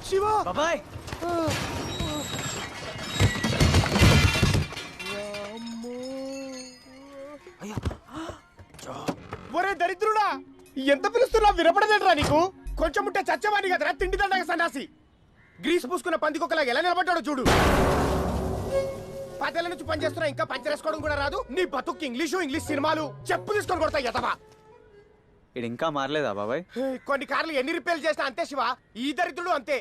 శివ బాబాయ్ ఒరే దరిద్రుడా, ఎంత పిలుస్తున్నా వినపడలేదురా నీకు? కొంచెం ఉంటే చచ్చవాణి కదరా తిండి దండగ సన్నాసి. గ్రీస్ పూసుకున్న పందికొక్కలా ఎలా నిలబడ్డాడో చూడు. 10 ఏళ్ల నుంచి పనిచేస్తున్నా ఇంకా పంచరేసుకోవడం కూడా రాదు. నీ బతుక్కి ఇంగ్లీష్ సినిమాలు చెప్పు తీసుకొని కొడతా ఎదవా. ఇది ఇంకా మారలేదా బాబాయ్? కొన్ని కార్లు ఎన్ని రిపేర్లు చేసినా అంతే శివ, ఈ దరిద్రుడు అంతే.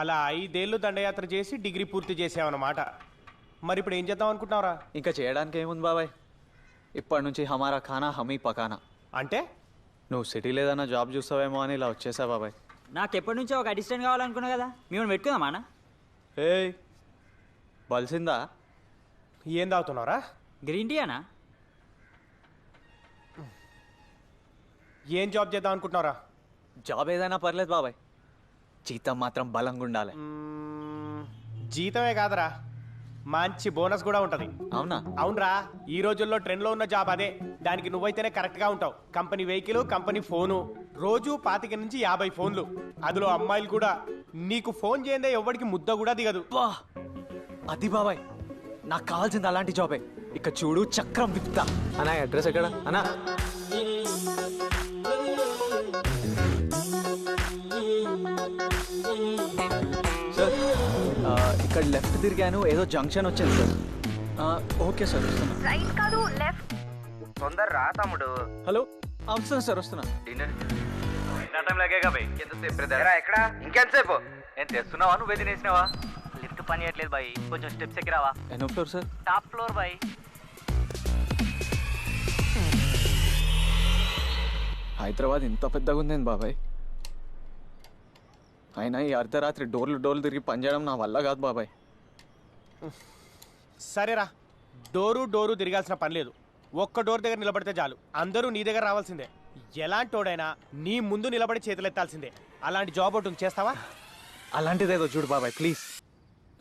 అలా 5 ఏళ్ళు దండయాత్ర చేసి డిగ్రీ పూర్తి చేసావన్నమాట. మరి ఇప్పుడు ఏం చేద్దాం అనుకుంటున్నావురా? ఇంకా చేయడానికి ఏముంది బాబాయ్, ఇప్పటి నుంచి హమారా ఖానా హమీ పకానా. అంటే నువ్వు సిటీలో ఏదైనా జాబ్ చూస్తావేమో అని ఇలా వచ్చేసా బాబాయ్. నాకు ఎప్పటి నుంచో ఒక అసిస్టెంట్ కావాలనుకున్నా కదా, మేము పెట్టుకుందామా అన్న? ఏయ్ బలిసిందా? ఏం తాగుతున్నావురా? గ్రీన్ టీ అనా? ఏం జాబ్ చేద్దాం అనుకుంటున్నావురా? జాబ్ ఏదైనా పర్లేదు బాబాయ్, జీతం మాత్రం బలంగా ఉండాలి. జీతమే కాదురా, మంచి బోనస్ కూడా ఉంటది. అవునా? అవునరా, ఈ రోజుల్లో ట్రెండ్ లో ఉన్న జాబ్ అదే. దానికి నువ్వైతేనే కరెక్ట్ గా ఉంటావు. కంపెనీ వెహికల్, కంపెనీ ఫోను, రోజు 25 నుంచి 50 ఫోన్లు, అందులో అమ్మాయిలు కూడా. నీకు ఫోన్ చేయందే ఎవరికి ముద్ద కూడా దిగదు. వా అది బాబాయ్, నాకు కావాల్సింది అలాంటి జాబే. ఇక చూడు చక్రం విప్తా. అన్నా అడ్రస్ ఎక్కడ అన్నా? సార్ ఇక్కడ లెఫ్ట్ తిరిగాను, ఏదో జంక్షన్ వచ్చింది సార్. ఓకే సార్ వస్తున్నా. రైట్ కాదు లెఫ్ట్. తొందర రా తమ్ముడు. హలో వస్తున్నా సార్ వస్తున్నా. ఎక్కడ ఇంకెంతసేపు? నేను తెస్తున్నావా, నువ్వే తినేసినావా? లిఫ్ట్ పని చేయట్లేదు బాయ్, కొంచెం స్టెప్స్ ఎక్కిరావా? ఎన్నో floor sir? Top floor boy. Hyderabad ఇంత పెద్దగా ఉందేంది బాబాయ్? అయినా ఈ అర్ధరాత్రి డోర్లు తిరిగి పనిచేయడం నా వల్ల కాదు బాబాయ్. సరేరా, డోరు తిరగాల్సిన పని లేదు. ఒక్క డోర్ దగ్గర నిలబడితే చాలు, అందరూ నీ దగ్గర రావాల్సిందే. ఎలాంటోడైనా నీ ముందు నిలబడి చేతులెత్తాల్సిందే. అలాంటి జాబ్ ఒకటి చేస్తావా? అలాంటిదేదో చూడు బాబాయ్ ప్లీజ్.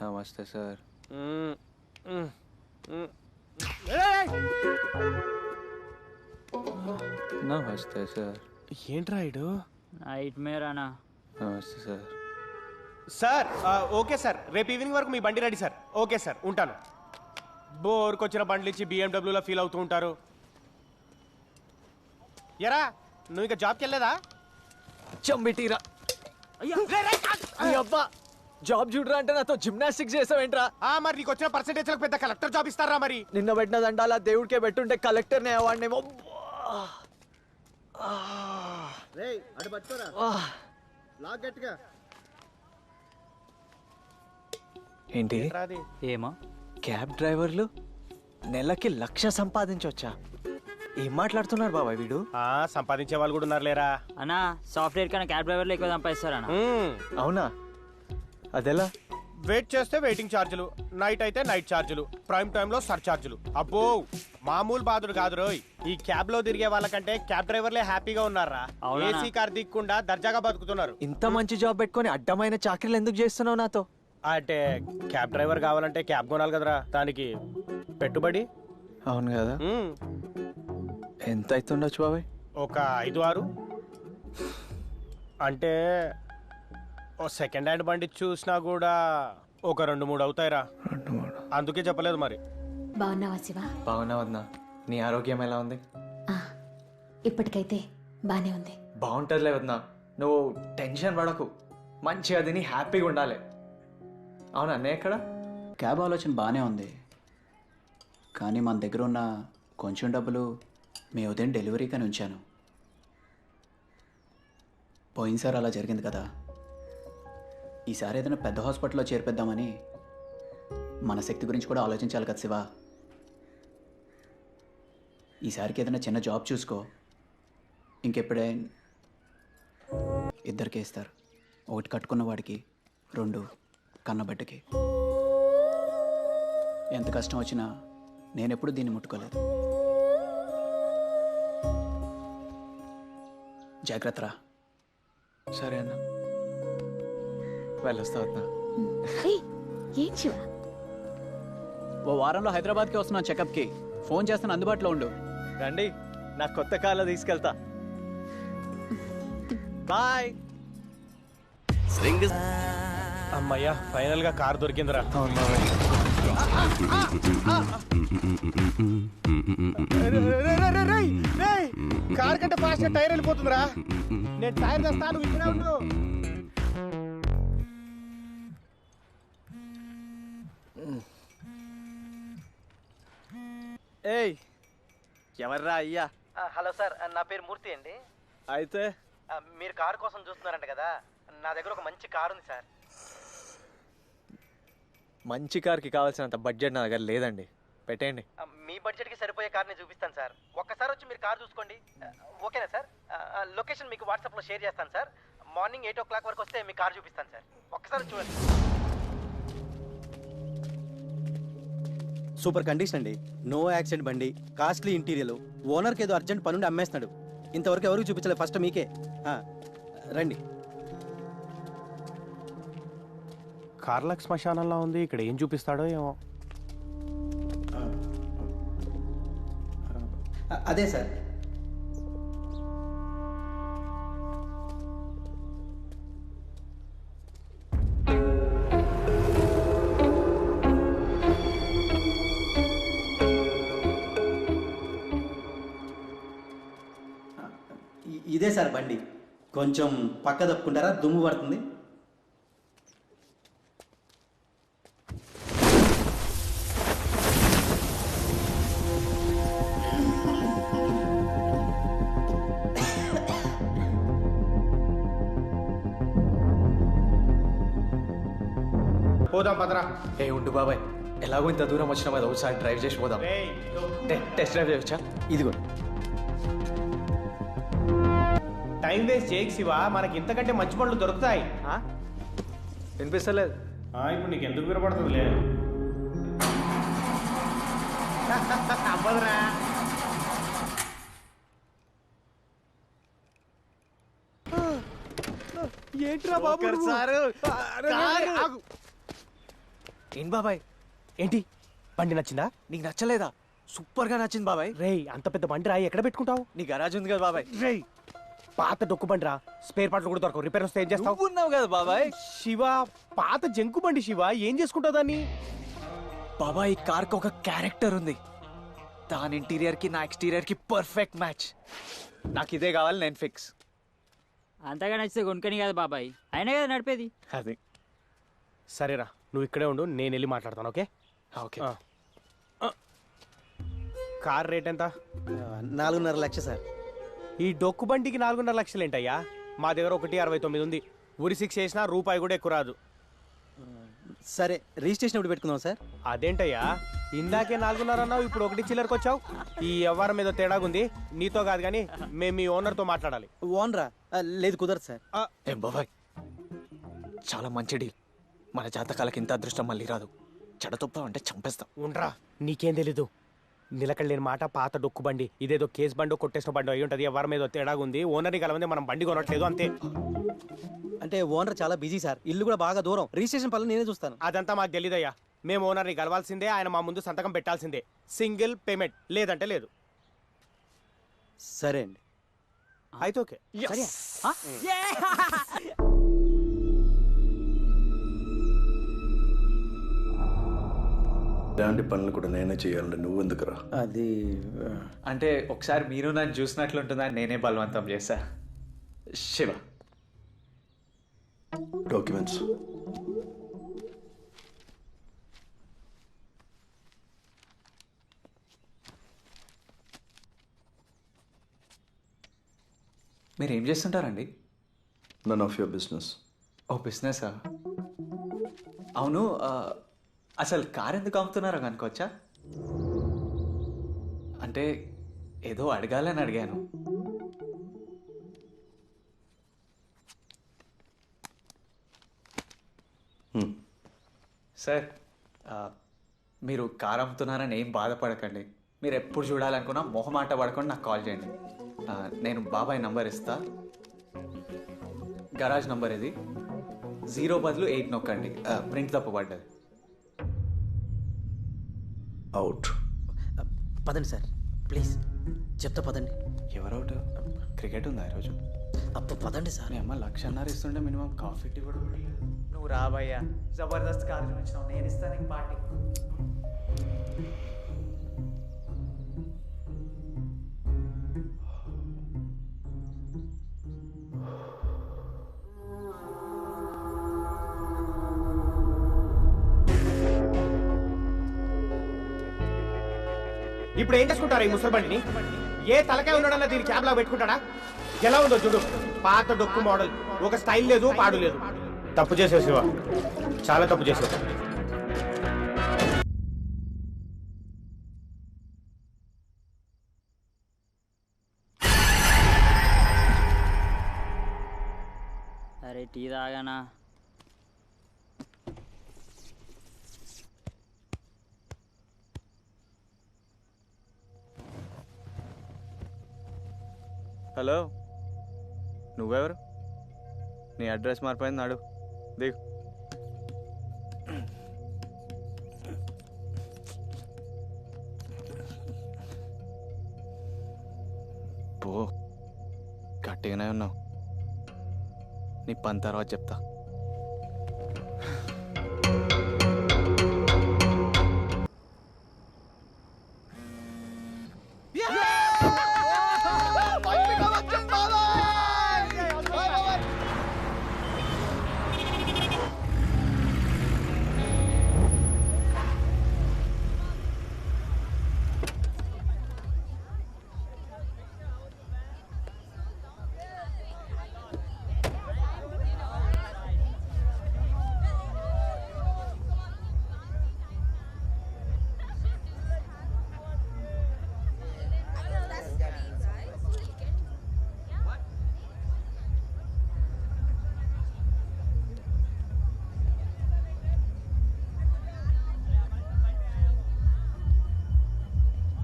నమస్తే సార్. నమస్తే సార్. ఏంట్రా ఇడు? నైట్ మేర్ అనా? నమస్తే సార్. సార్ ఓకే సార్, రేపు ఈవినింగ్ వరకు మీ బండి రెడీ సార్. ఓకే సార్, ఉంటాను. బోర్కొచ్చిన బండ్లు ఇచ్చి BMWలో ఫీల్ అవుతూ ఉంటారు. ఎరా నువ్వు ఇక జాబ్కి వెళ్ళలేదా? చంబిటీరా అబ్బా, జాబ్ చూడరా అంటే నాతో జిమ్నాస్టిక్స్ చేసావేంట్రా? మరి నీకు వచ్చిన పర్సెంటేజ్ పెద్ద కలెక్టర్ జాబ్ ఇస్తారా? మరి నిన్న పెట్టిన దండాలా దేవుడికే పెట్టుంటే కలెక్టర్నే అవార్డునేమో. ఏంటి ఏమో క్యాబ్ డ్రైవర్లు నెలకి 1,00,000 సంపాదించవచ్చా? ఏం మాట్లాడుతున్నారు బాబాయ్ వీడు? సంపాదించే వాళ్ళు కూడా ఉన్నారు లేరా అన్నా. సాఫ్ట్వేర్ కన్నా క్యాబ్ డ్రైవర్లు ఎక్కువ సంపాదిస్తారన్నా. అవునా? అదెలా? వెయిట్ చేస్తే వెయిటింగ్ ఛార్జీలు, నైట్ అయితే నైట్ ఛార్జీలు, ప్రైమ్ టైమ్ లో సర్ఛార్జీలు. అబ్బో మామూలు బాధుడు కాదు రోయ్. ఈ క్యాబ్ లో తిరిగే వాళ్ళకంటే క్యాబ్ డ్రైవర్లే హ్యాపీగా ఉన్నారా. ఏసీ కార్ దిక్కుండా దర్జాగా బతుకుతున్నారు. ఇంత మంచి జాబ్ పెట్టుకొని అడ్డమైన చాకరీలు ఎందుకు చేస్తున్నావు నాతో? అంటే క్యాబ్ డ్రైవర్ కావాలంటే క్యాబ్ కొనాలి కదరా, దానికి పెట్టుబడి. అవును కదా. ఎంత అవుతుండొచ్చు బాబాయ్? ఒక 5-6. అంటే ఓ సెకండ్ హ్యాండ్ బండి చూసినా కూడా ఒక 2-3 అవుతాయిరా. అందుకే చెప్పలేదు మరి. బాగున్నావా శివ? బాగున్నావన్నా. నీ ఆరోగ్యం ఎలా ఉంది? ఇప్పటికైతే బానే ఉంది. బాగుంటుందిలే వద్దా, నువ్వు టెన్షన్ పడకు. మంచిగా తిని హ్యాపీగా ఉండాలి. అవునా అన్నయ్య ఎక్కడ? క్యాబ్ ఆలోచన బాగానే ఉంది, కానీ మన దగ్గర ఉన్న కొంచెం డబ్బులు మీ ఉదయం డెలివరీకని ఉంచాను. పోయినసారి అలా జరిగింది కదా, ఈసారి ఏదైనా పెద్ద హాస్పిటల్లో చేర్పిద్దామని మన శక్తి గురించి కూడా ఆలోచించాలి కదా శివ. ఈసారికి ఏదైనా చిన్న జాబ్ చూసుకో. ఇంకెప్పుడే ఇద్దరికే ఇస్తారు. ఒకటి కట్టుకున్న వాడికి, 2 కన్నబిడ్డకి. ఎంత కష్టం వచ్చినా నేనెప్పుడు దీన్ని ముట్టుకోలేదు. జాగ్రత్తరా. సరే అన్న, వెళ్ళొస్తా వద్దా. ఏయ్, ఏం శివ? ఓ వారంలో హైదరాబాద్కి వస్తున్నాను చెకప్కి. ఫోన్ చేస్తాను, అందుబాటులో ఉండు. రండి, నా కొత్త కార్లో తీసుకెళ్తా. బాయ్. అమ్మయ్యా, ఫైనల్ గా కార్ దొరికిందిరా. కార్ కంటే ఫాస్ట్ టైర్ వెళ్ళిపోతుందిరా. నేను టైర్ తెస్తాను, ఇక్కడే ఉండు. ఏయ్, ఎవర్రా అయ్యా? హలో సార్, నా పేరు మూర్తి అండి. అయితే మీరు కారు కోసం చూస్తున్నారంట కదా, నా దగ్గర ఒక మంచి కారు ఉంది సార్. మంచి కార్కి కావాల్సినంత బడ్జెట్ నా దగ్గర లేదండి, పెట్టేయండి. మీ బడ్జెట్కి సరిపోయే కార్ని చూపిస్తాను సార్. ఒక్కసారి వచ్చి మీరు కార్ చూసుకోండి. ఓకేనా సార్? లొకేషన్ మీకు వాట్సాప్లో షేర్ చేస్తాను సార్. మార్నింగ్ 8 o'clock వరకు వస్తే మీ కార్ చూపిస్తాను సార్. ఒక్కసారి చూడండి. సూపర్ కండిషన్ అండి. నో యాక్సిడెంట్ బండి, కాస్ట్లీ ఇంటీరియర్, ఓనర్కి ఏదో అర్జెంట్ పనుండి అమ్మేస్తున్నాడు. ఇంతవరకు ఎవరికి చూపించలేదు, ఫస్ట్ మీకే. రండి. కార్లక్ శ్మశానంలో ఉంది. ఇక్కడ ఏం చూపిస్తాడో ఏమో. అదే సార్. ఇదే సార్ బండి. కొంచెం పక్క తప్పుకుంటారా, దుమ్ము పడుతుంది. పోదాం పదరా. ఏ ఉండు బాబాయ్, ఎలాగో ఇంత దూరం వచ్చినా కదా, ఒకసారి డ్రైవ్ చేసి పోదాం. టెస్ట్ డ్రైవ్ చేయొచ్చా? ఇదిగో. టైం వేస్ట్ చేయకు శివ, మనకి ఇంతకంటే మంచి పనులు దొరుకుతాయి. వినిపిస్తలేదు. ఇప్పుడు నీకు ఎందుకు వినపడుతుంది లేదు? అవ్వదురా. ఏంట్రా బాబు సారు. ఆగు. ఏంటి బాబాయ్, ఏంటి బండి నచ్చిందా? నీకు నచ్చలేదా? సూపర్ గా నచ్చింది బాబాయ్. రేయ్, అంత పెద్ద బండి రా, ఎక్కడ పెట్టుకుంటావు? నీ గరాజ్ ఉంది కదా బాబాయ్. రేయ్, పాత డొక్కు బండి రా, స్పేర్ పార్ట్లు కూడా దొరకవు. రిపేర్ వస్తే ఏం చేస్తావు? నువ్వు ఉన్నావు కదా బాబాయ్. శివ, పాత జంకు బండి శివ, ఏం చేసుకుంటావు దాన్ని? బాబాయ్, ఈ కార్ కి ఒక క్యారెక్టర్ ఉంది. దాని ఇంటీరియర్ కి నా ఎక్స్టీరియర్ కి పర్ఫెక్ట్ మ్యాచ్. నాకు ఇదే కావాలి, నేను ఫిక్స్. అంతగా నచ్చితే కొనుక్కని కదా బాబాయ్, అయినా కదా నడిపేది. అది సరేరా, నువ్వు ఇక్కడే ఉండు, నేను వెళ్ళి మాట్లాడతాను. Okay okay. కార్ రేట్ ఎంత? 4.5 లక్షలు సార్. ఈ డొక్కు బండికి 4.5 లక్షలు ఏంటయ్యా? మా దగ్గర 1.69 ఉంది. ఉరి 6 చేసినా రూపాయి కూడా ఎక్కువ రాదు. సరే, రిజిస్ట్రేషన్ ఎప్పుడు పెట్టుకుందాం సార్? అదేంటయ్యా, ఇందాకే 4.5 అన్నావు, ఇప్పుడు 1 చిల్లరకు వచ్చావు. ఈ వ్యవహారం మీద తేడాగుంది. నీతో కాదు కానీ మేము మీ ఓనర్తో మాట్లాడాలి. ఓనరా? లేదు, కుదరదు సార్. ఏం బాబాయ్, చాలా మంచి డీల్. మన జాతకాలకి ఇంత అదృష్టం మళ్ళీ రాదు. చెడతొప్ప అంటే చంపేస్తాం. ఉండ్రా, నీకేం తెలీదు. నిలకడలేని మాట, పాత డొక్కు బండి. ఇదేదో కేసు బండో కొట్టేసిన బండో అయి ఉంటుంది. ఎవరి మీద తేడాగుంది. ఓనర్ని కలవంది, మనం బండి కొనట్లేదు అంతే. అంటే ఓనర్ చాలా బిజీ సార్, ఇల్లు కూడా బాగా దూరం. రిజిస్ట్రేషన్ పనులు నేనే చూస్తాను. అదంతా మాకు తెలీదయ్యా. మేము ఓనర్ని కలవాల్సిందే, ఆయన మా ముందు సంతకం పెట్టాల్సిందే. సింగిల్ పేమెంట్, లేదంటే లేదు. సరే అండి. అయితే ఓకే. ఇలాంటి పనులు కూడా నేనే చేయాలంటే నువ్వెందుకురా? అది అంటే ఒకసారి మీరు నన్ను చూసినట్లుంటుందని నేనే బలవంతం చేశా. శివ, డాక్యుమెంట్స్. మీరు ఏం చేస్తుంటారండి? None of your business. Oh బిజినెసా? అవును, అసలు కార్ ఎందుకు అమ్ముతున్నారో కనుకోవచ్చా? అంటే ఏదో అడగాలని అడిగాను. సార్, మీరు కార్ అమ్ముతున్నారని ఏం బాధపడకండి. మీరు ఎప్పుడు చూడాలనుకున్నా మొహమాట పడకుండా నాకు కాల్ చేయండి. నేను బాబాయ్ నంబర్ ఇస్తా. గరాజ్ నంబర్ ఇది. 0 బదులు 8 నొక్కండి. ప్రింట్ తప్పుపడ్డది. అవుట్. పదండి సార్, ప్లీజ్ చెప్తా పదండి. ఎవరౌట్? క్రికెట్ ఉందా ఈరోజు? అప్పు పదండి సార్. మీ అమ్మ 1,00,000 ఇస్తుంటే మినిమం కాఫీ టీ కూడా కొట్టలేదు. నువ్వు రాబయ్యా, జబర్దస్త్ కార్ చూపించినావు, నేను ఇస్తాను నీకు పార్టీ. ఇప్పుడు ఏం చేసుకుంటారా ఈ ముసలిబండిని? ఏ తలకాయ ఉన్నాడన్నా దీన్ని క్యాబ్ లా పెట్టుకుంటాడా? ఎలా ఉందో చూడు, పాత డొక్కు మోడల్. ఒక స్టైల్ లేదు, పాడు లేదు. తప్పు చేసావు శివ, చాలా తప్పు చేసావు. అరే టీ తాగానా? హలో, నువ్వెవరు? నీ అడ్రస్ మారిపోయింది, నాడు దిగు. పో, గట్టిగానే ఉన్నావు. నీ పని తర్వాత చెప్తా.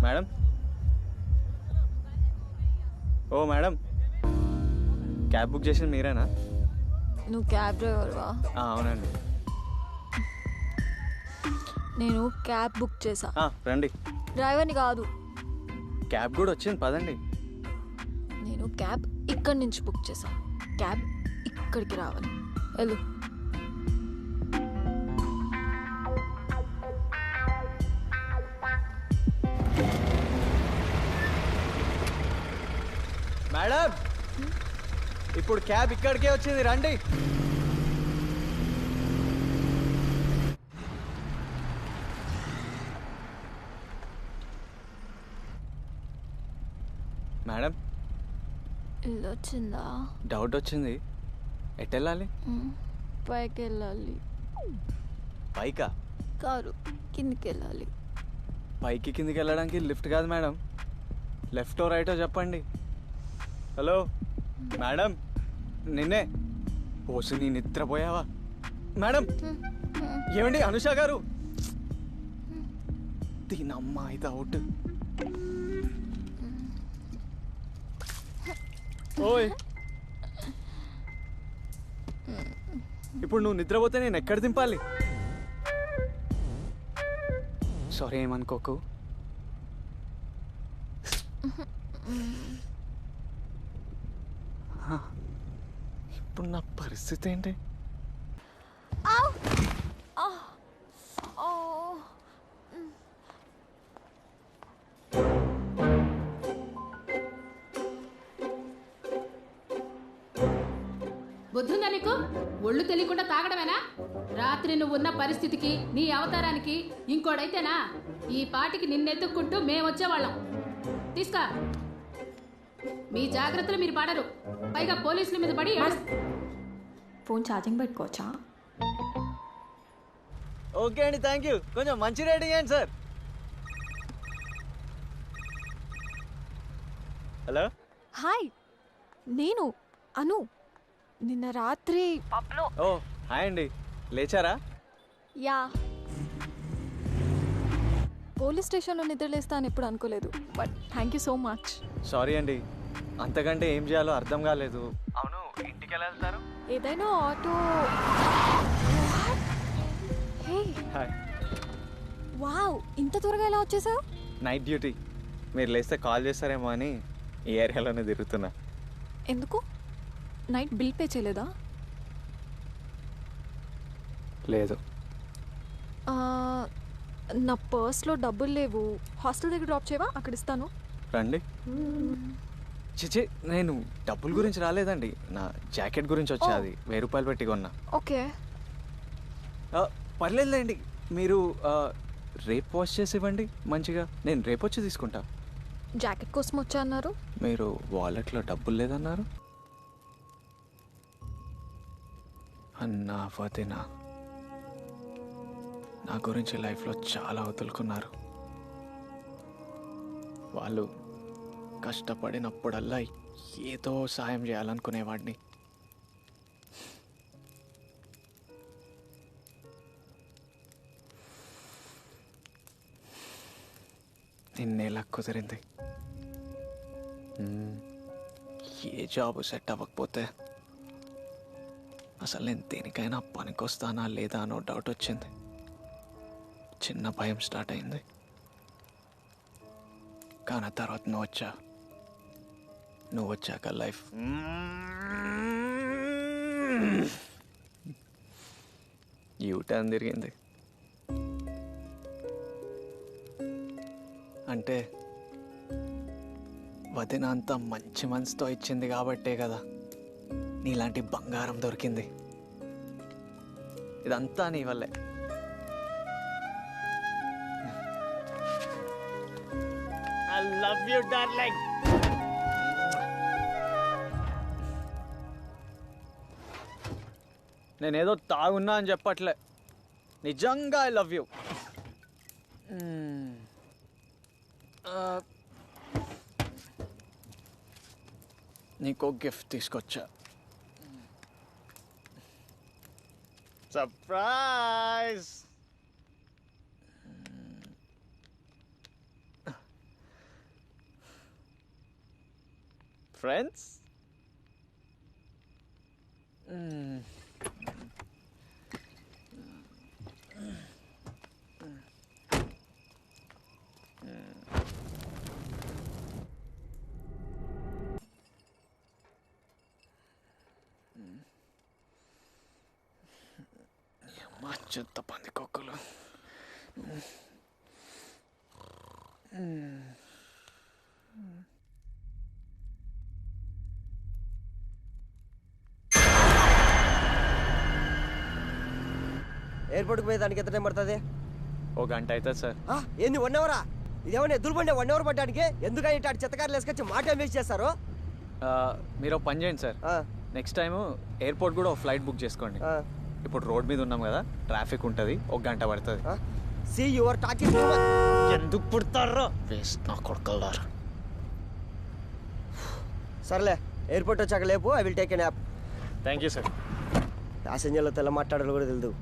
మేడం, ఓ మేడం, క్యాబ్ బుక్ చేసింది మీరేనా? నువ్వు క్యాబ్ డ్రైవర్వా? అవునండి. నేను క్యాబ్ బుక్ చేశా. రండి. డ్రైవర్ని కాదు. క్యాబ్ కూడా వచ్చింది, పదండి. నేను క్యాబ్ ఇక్కడి నుంచి బుక్ చేశా. క్యాబ్ ఇక్కడికి రావాలి. వెళ్ళు. మేడం, ఇప్పుడు క్యాబ్ ఇక్కడికే వచ్చింది, రండి. మేడం, ఇల్లు వచ్చిందా? డౌట్ వచ్చింది. ఎటు వెళ్ళాలి? పైకి వెళ్ళాలి. పైకా? కారు కిందికి వెళ్ళాలి. పైకి కిందికి వెళ్ళడానికి లిఫ్ట్ కాదు మేడం, లెఫ్టో రైటో చెప్పండి. హలో మేడం, నిన్నే. ఓసు, నీ నిద్రపోయావా? మేడం, ఏమండి అనుష గారు? దీని అమ్మ ఇది అవుట్. ఓయ్, ఇప్పుడు నువ్వు నిద్రపోతే నేను ఎక్కడ దింపాలి? సారీ, ఏమనుకోకు. ఇప్పుడు నా పరిస్థితి ఏంటి? బుద్ధుందా నీకు? ఒళ్ళు తెలియకుండా తాగడమేనా? రాత్రి నువ్వున్న పరిస్థితికి, నీ అవతారానికి ఇంకోడైతేనా ఈ పాటికి నిన్నెత్తుక్కుంటూ మేమొచ్చేవాళ్ళం. తీసుకా. మీ జాగ్రత్తలు మీరు పడరు, పైగా పోలీసుల మీద పడి ఫోన్ ఛార్జింగ్ పెట్టుకోవచ్చా? ఓకే అండి, థ్యాంక్ యూ. కొంచెం మంచి రేటింగ్ ఏంటి సార్? హలో, హాయ్, నేను అను. నిన్న రాత్రి ఓ హాయ్ అండి, లేచారా? యా, పోలీస్ స్టేషన్లో నిద్రలేస్తా అని ఎప్పుడు అనుకోలేదు, but thank you so much. Sorry అండి, అంతకంటే ఏం చేయాలో అర్థం కాలేదు. అవును, ఇంటికి ఎలా వెళ్తారు? ఏదైనా ఆటో. హే, హాయ్. వావ్, ఇంత త్వరగా ఎలా వచ్చేసావు? నైట్ డ్యూటీ, మీరు లేస్తే కాల్ చేస్తారేమో అని ఈ ఏరియాలోనే తిరుగుతున్నా. ఎందుకు? నైట్ బిల్ పే చేయలేదా? లేదు. నా పర్స్లో డబ్బులు లేవు. హాస్టల్ దగ్గర డ్రాప్ చేయవా? అక్కడ ఇస్తాను. రండి. చిచి, నేను డబ్బుల గురించి రాలేదండి, నా జాకెట్ గురించి వచ్చా. అది 1000 రూపాయలు పెట్టి కొన్నా. ఓకే, పర్లేదులేండి. మీరు రేపు వాష్ చేసి ఇవ్వండి మంచిగా, నేను రేపు వచ్చి తీసుకుంటా. జాకెట్ కోసం వచ్చా అన్నారు. మీరు వాలెట్లో డబ్బులు లేదన్నారు. అన్నా వదిన నా గురించి లైఫ్లో చాలా వదులుకున్నారు. వాళ్ళు కష్టపడినప్పుడల్లా ఏదో సాయం చేయాలనుకునేవాడిని. నిన్నేలా కుదిరింది. ఏ జాబు సెట్ అవ్వకపోతే అసలు నేను దేనికైనా పనికొస్తానా లేదా అనో డౌట్ వచ్చింది. చిన్న భయం స్టార్ట్ అయింది. కానీ తర్వాత నువ్వు వచ్చాక లైఫ్ యూటర్న్ తిరిగింది. అంటే వదిన అంత మంచి మనసుతో ఇచ్చింది కాబట్టే కదా నీలాంటి బంగారం దొరికింది. ఇదంతా నీ వల్లే. I love you darling. నేనేదో తాగున్నా అని చెప్పట్లే, నిజంగా ఐ లవ్ యూ. నీకో గిఫ్ట్ తీసుకొచ్చా. సర్ప్రైజ్. ఫ్రెండ్స్, చెత్త పందికొక్కలు. ఎయిర్పోర్ట్కి పోయి దానికి ఎంత టైం పడుతుంది? 1 గంట అవుతుంది సార్. ఏంది 1 అవరా? ఇదేమన్నా ఎద్దులు పండే 1 అవర్ పట్టడానికి? ఎందుకని ఇటు చెత్తకారులు వేసుకొచ్చి మాట వేస్ట్ చేస్తారు? మీరు ఒక పని చేయండి సార్, నెక్స్ట్ టైం ఎయిర్పోర్ట్ కూడా ఒక ఫ్లైట్ బుక్ చేసుకోండి. ఇప్పుడు రోడ్ మీద ఉన్నాం కదా, ట్రాఫిక్ ఉంటుంది, 1 గంట పడుతుంది. See your talking. ఎందుకు పుడతారో వేస్ట్ నా కొడుకులారు. సర్లే, ఎయిర్పోర్ట్ వచ్చాక లేపు. I will take an app. Thank you sir. ప్యాసింజర్లో తెల్ల మాట్లాడాలి కూడా తెలియదు.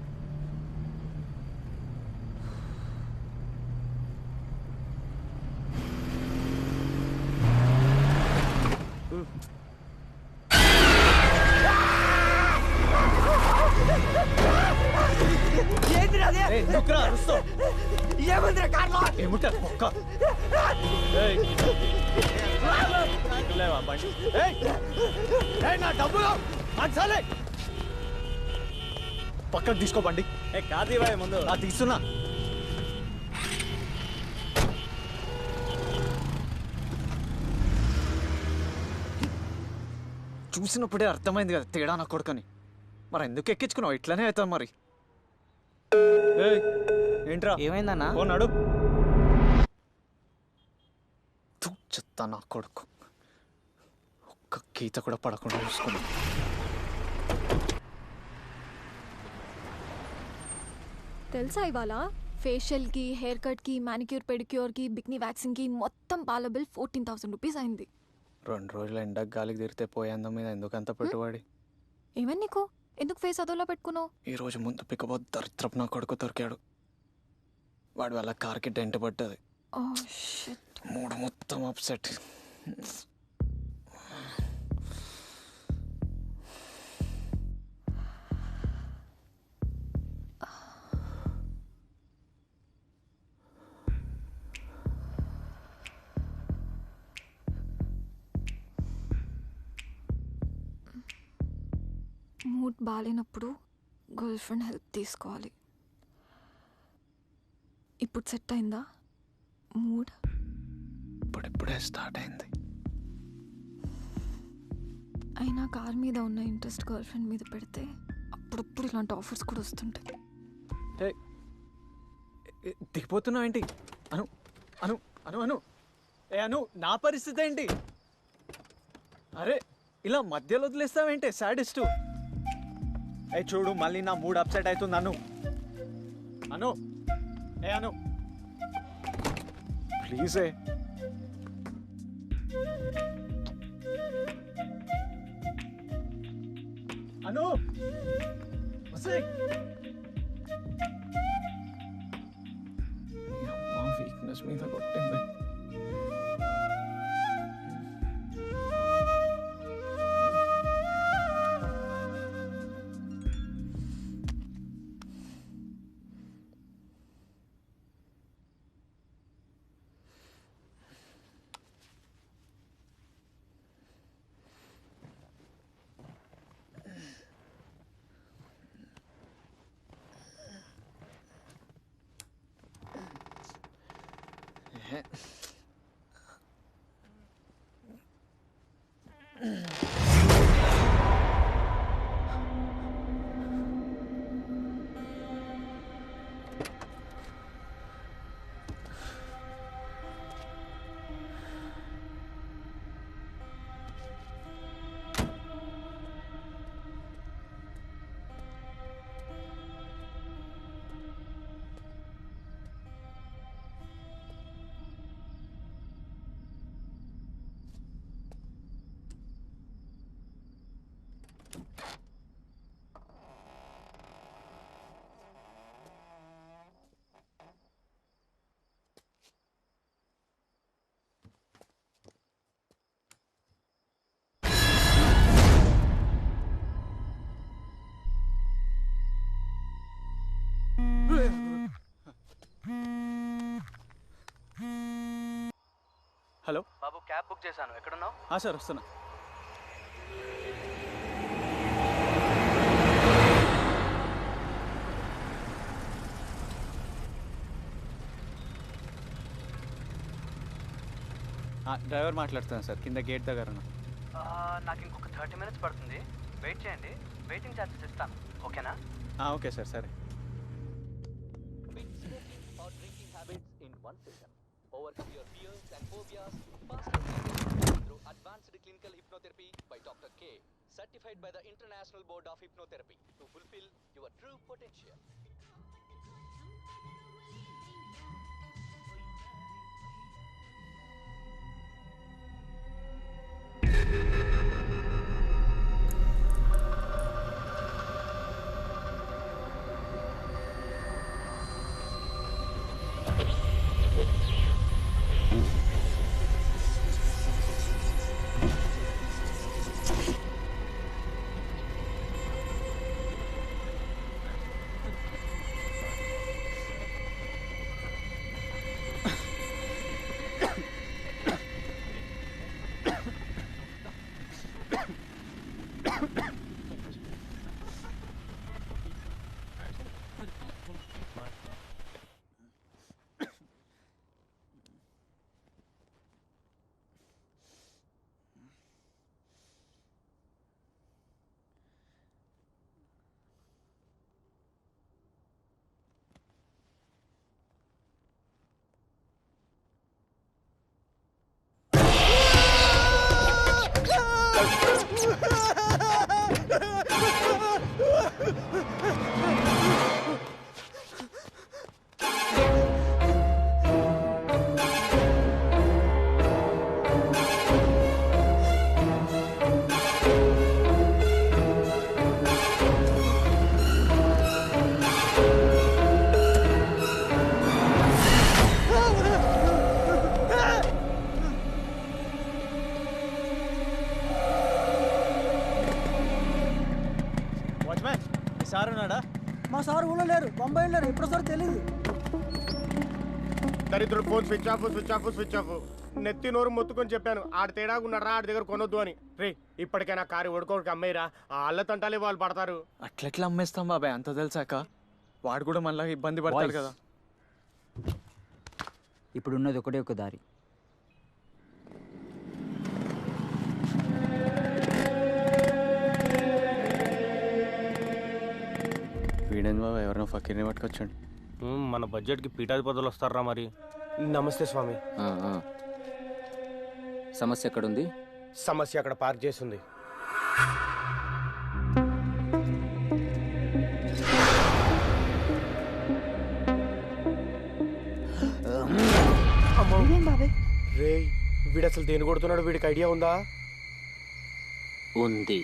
పక్కకు తీసుకోబండి. కాదు ముందు తీస్తున్నా. చూసినప్పుడే అర్థమైంది కదా తేడా నా కొడుకని. మరి ఎందుకు ఎక్కించుకున్నావు? ఇట్లనే అవుతావు మరి. ఏంట్రా ఏమైందన్నా? ఓ నడు. చెత్త నా కొడుకు, ఒక్క గీత కూడా పడకుండా చూసుకున్నా. తెలుసా ఇవాళ ఫేషియల్కి, హెయిర్ కట్కి, మ్యానిక్యూర్, పెడిక్యూర్కి, బిక్నీ వ్యాక్సింగ్కి మొత్తం పాల బిల్ 14,000 రూపీస్ అయింది. 2 రోజులు ఎండకు గాలికి తిరిగితే పోయేందో మీద ఎందుకంత పెట్టుబడి? ఏమని నీకు? ఎందుకు ఫేస్ అదోలా పెట్టుకున్నావు? ఈ రోజు ముందు పికబోత్ దరిద్రపు నా కొడుకు దొరికాడు. వాడి వల్ల కార్కి డెంట్ పడ్డది. మూడు మొత్తం అప్సెట్. మూడ్ బాగాలేనప్పుడు గర్ల్ ఫ్రెండ్ హెల్ప్ తీసుకోవాలి. ఇప్పుడు సెట్ అయిందా మూడ్? ఇప్పుడే స్టార్ట్ అయింది. అయినా కార్ మీద ఉన్న ఇంట్రెస్ట్ గర్ల్ ఫ్రెండ్ మీద పెడితే అప్పుడప్పుడు ఇలాంటి ఆఫర్స్ కూడా వస్తుంటాయి. దిగిపోతున్నావు ఏంటి? అను అను అను అను ఏ అను, నా పరిస్థితి ఏంటి? అరే ఇలా మధ్యలో వదిలేస్తావేంటి? సాడిస్టు. ఏ చూడు, మళ్ళీ నా మూడ్ అప్సెట్ అవుతుంది. అను అను ఏ అను ప్లీజ్. అను వీక్నెస్ మీద కొట్టింది. హలో బాబు, క్యాబ్ బుక్ చేశాను. ఎక్కడున్నావు? సార్ వస్తున్నా. డ్రైవర్ మాట్లాడుతున్నాను సార్, కింద గేట్ దగ్గర ఉన్నా. నాకు ఇంకొక 30 minutes పడుతుంది. వెయిట్ చేయండి. వెయిటింగ్ ఛార్జెస్ ఇస్తాను. ఓకేనా? ఓకే సార్, సరే. Overcome your fears and phobias faster through advanced clinical hypnotherapy by Dr. K, certified by the International Board of Hypnotherapy to fulfill your true potential. Bombay వెళ్ళారు, ఎప్పుడు వస్తారో తెలియదు. దరిద్రుడు phone switch off switch off switch off. నెత్తి నోరు మొత్తుకొని చెప్పాను ఆడు తేడాగా ఉన్నారా, ఆడి దగ్గర కొనొద్దు అని. రే ఇప్పటికైనా కారు ఒడుకోడికి అమ్మేరా, ఆ అల్లతంటాలే వాళ్ళు పడతారు. అట్లెట్లా అమ్మేస్తాం బాబాయ్, అంత తెలిసాక వాడు కూడా మళ్ళీ ఇబ్బంది పడతాడు కదా. ఇప్పుడున్నది ఒకటే ఒక దారి. వీడేంది బాబా ఎవరైనా ఫకీర్ని పట్టుకొచ్చండి. మన బడ్జెట్కి పీఠాధిపతులు వస్తారా మరి. నమస్తే స్వామి. సమస్య ఎక్కడుంది? సమస్య అక్కడ పార్క్ చేసింది. రే వీడు అసలు దేని కొడుతున్నాడు, వీడికి ఐడియా ఉందా? ఉంది.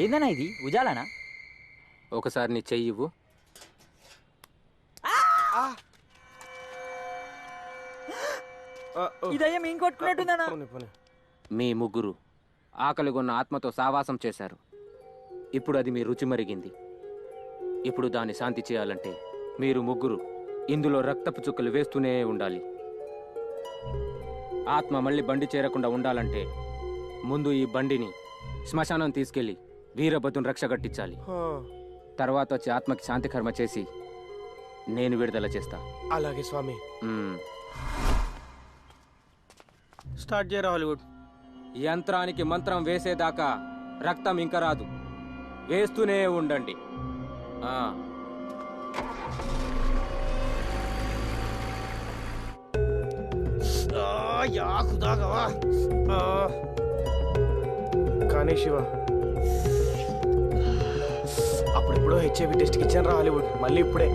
ఏందన్నా ఇది, ఉజాలనా? ఒకసారి నీ చెయ్యి ఇవ్వు. ఇదయ్యా మేము కొట్టుకున్నట్టుందన్నా. మీ ముగ్గురు ఆకలిగొన్న ఆత్మతో సావాసం చేశారు. ఇప్పుడు అది మీ రుచి మరిగింది. ఇప్పుడు దాన్ని శాంతి చేయాలంటే మీరు ముగ్గురు ఇందులో రక్తపు చుక్కలు వేస్తూనే ఉండాలి. ఆత్మ మళ్ళీ బండి చేరకుండా ఉండాలంటే ముందు ఈ బండిని శ్మశానం తీసుకెళ్లి వీరభద్రుని రక్ష కట్టించాలి. తర్వాత వచ్చి ఆత్మకి శాంతి కర్మ చేసి నేను విడుదల చేస్తా. అలాగే స్వామి. స్టార్ట్ చేయరా హాలీవుడ్. యంత్రానికి మంత్రం వేసేదాకా రక్తం ఇంకా రాదు, వేస్తూనే ఉండండి. కానీ శివ అప్పుడెప్పుడో హెచ్ఐవి టెస్ట్కి ఇచ్చాను రా హాలీవుడ్, మళ్ళీ ఇప్పుడే.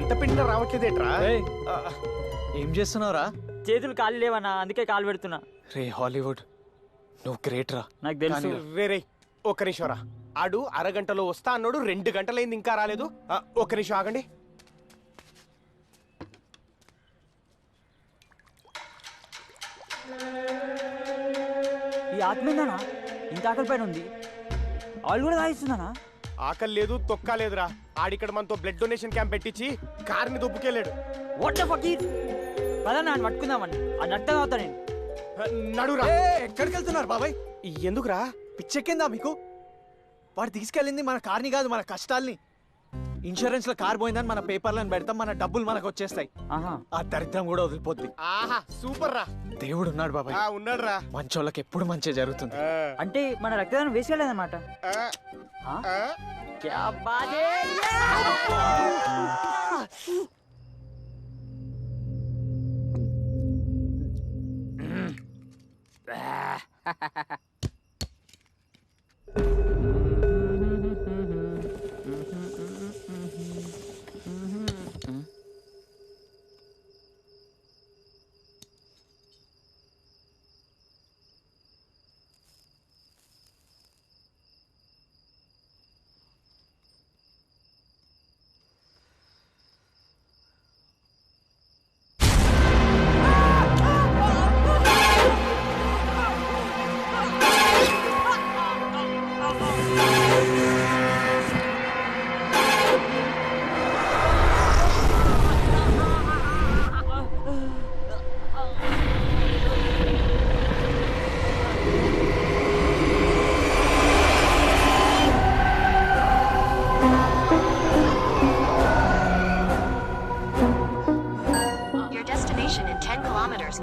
ఎంత పిండినా రావట్లేదేట్రా? ఏం చేస్తున్నావురా? చేతులు కాలు లేవన్నా, అందుకే కాలు పెడుతున్నా. రే హాలీవుడ్ నువ్వు గ్రేట్ రా. నాకు తెలుసు. రే ఒక్క నిమిషం రా. ఆడు అరగంటలో వస్తా అన్నాడు, 2 గంటలైంది ఇంకా రాలేదు. ఒక్క నిమిషం ఆగండి. ఈ ఆత్మేందనా ఇంత ఆకలి పైన ఉంది? ఆయిల్ కూడా తాగిస్తుందనా? ఆకలి లేదు తొక్క లేదురా. ఆడిక్కడ మనతో బ్లడ్ డొనేషన్ క్యాంప్ పెట్టించి కార్ని దొబ్బుకెళ్ళాడు. పదా నన్ను పట్టుకుందామని ఆ నట్టగా అవుతా నేను. నడురా. ఎక్కడికి వెళ్తున్నారు బాబాయ్? ఎందుకురా? పిచ్చెక్కిందా మీకు? వాడు తీసుకెళ్ళింది మన కార్ని కాదు, మన కష్టాల్ని. ఇన్సూరెన్స్ లో కార్ పోయిందని మన పేపర్లను పెడతాం, మన డబ్బులు మనకు వచ్చేస్తాయి. ఆ దరిద్రం కూడా వదిలిపోద్ది. ఆహా సూపర్ రా. దేవుడు ఉన్నాడు బాబాయ్. ఉన్నాడు రా. మంచోళ్ళకి ఎప్పుడు మంచి జరుగుతుంది. అంటే మన రక్తదానం వేసుకోలేదన్నమాట.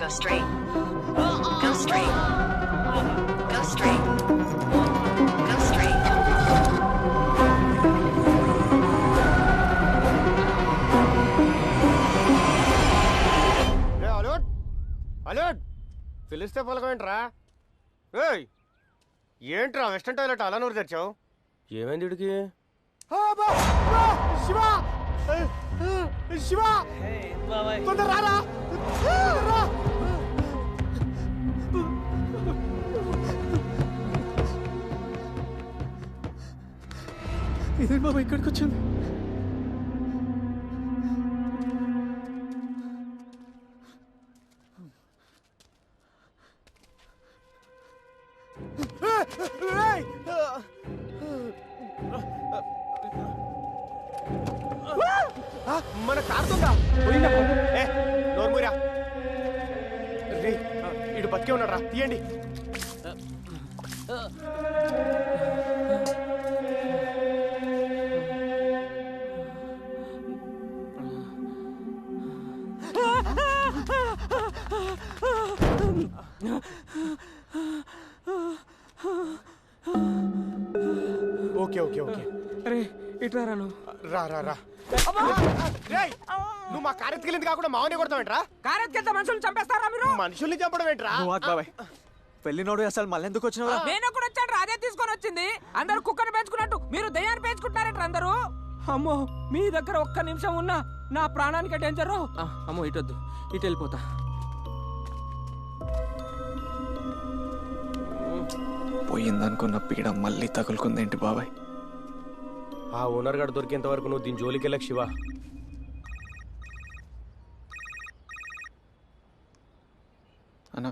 Go straight. Go straight. Go straight. Go straight. Alert పిలిస్తే పలకమేంట్రా? ఏంట్రా వెస్టర్న్ టాయిలెట్ అలా నూరు తెచ్చావు? ఏమైంది వీడికి? శివ శివ తొందర రారా. ఇదే బాబా ఇక్కడికి వచ్చింది. మన కార్ దొంగ నోర్మూరా రే ఇటు బతికే ఉన్నారా తీయండి. ఓకే ఓకే ఓకే అరే ఇట్లా రాను రా రా రా. నువ్వు మా కార్ ఎత్తుకెళ్ళింది కాకుండా మావని కొడతావేంట్రా? కార్ ఎత్తుకెళ్తే మనుషుల్ని చంపేస్తారా మీరు? మనుషుల్ని చంపడం ఏంట్రా? బాబాయ్ పెళ్లినోడు అసలు మళ్ళీ ఎందుకు వచ్చినావా? నేను కూడా వచ్చాను, అదే తీసుకొని వచ్చింది. అందరూ కుక్కని పెంచుకున్నట్టు మీరు దయ్యాన్ని పెంచుకుంటారేంట్రా అందరూ? అమ్మో మీ దగ్గర ఒక్క నిమిషం ఉన్నా నా ప్రాణానికి డేంజర్. అమ్మో ఇటొద్దు, ఇటు వెళ్ళిపోతా. పోయిందనుకున్న పీడ మళ్ళీ తగులుకుందేంటి బాబాయ్? ఆ ఓనర్ గారు దొరికేంత వరకు నువ్వు దీని జోలికి వెళ్ళకు శివ. అన్నా.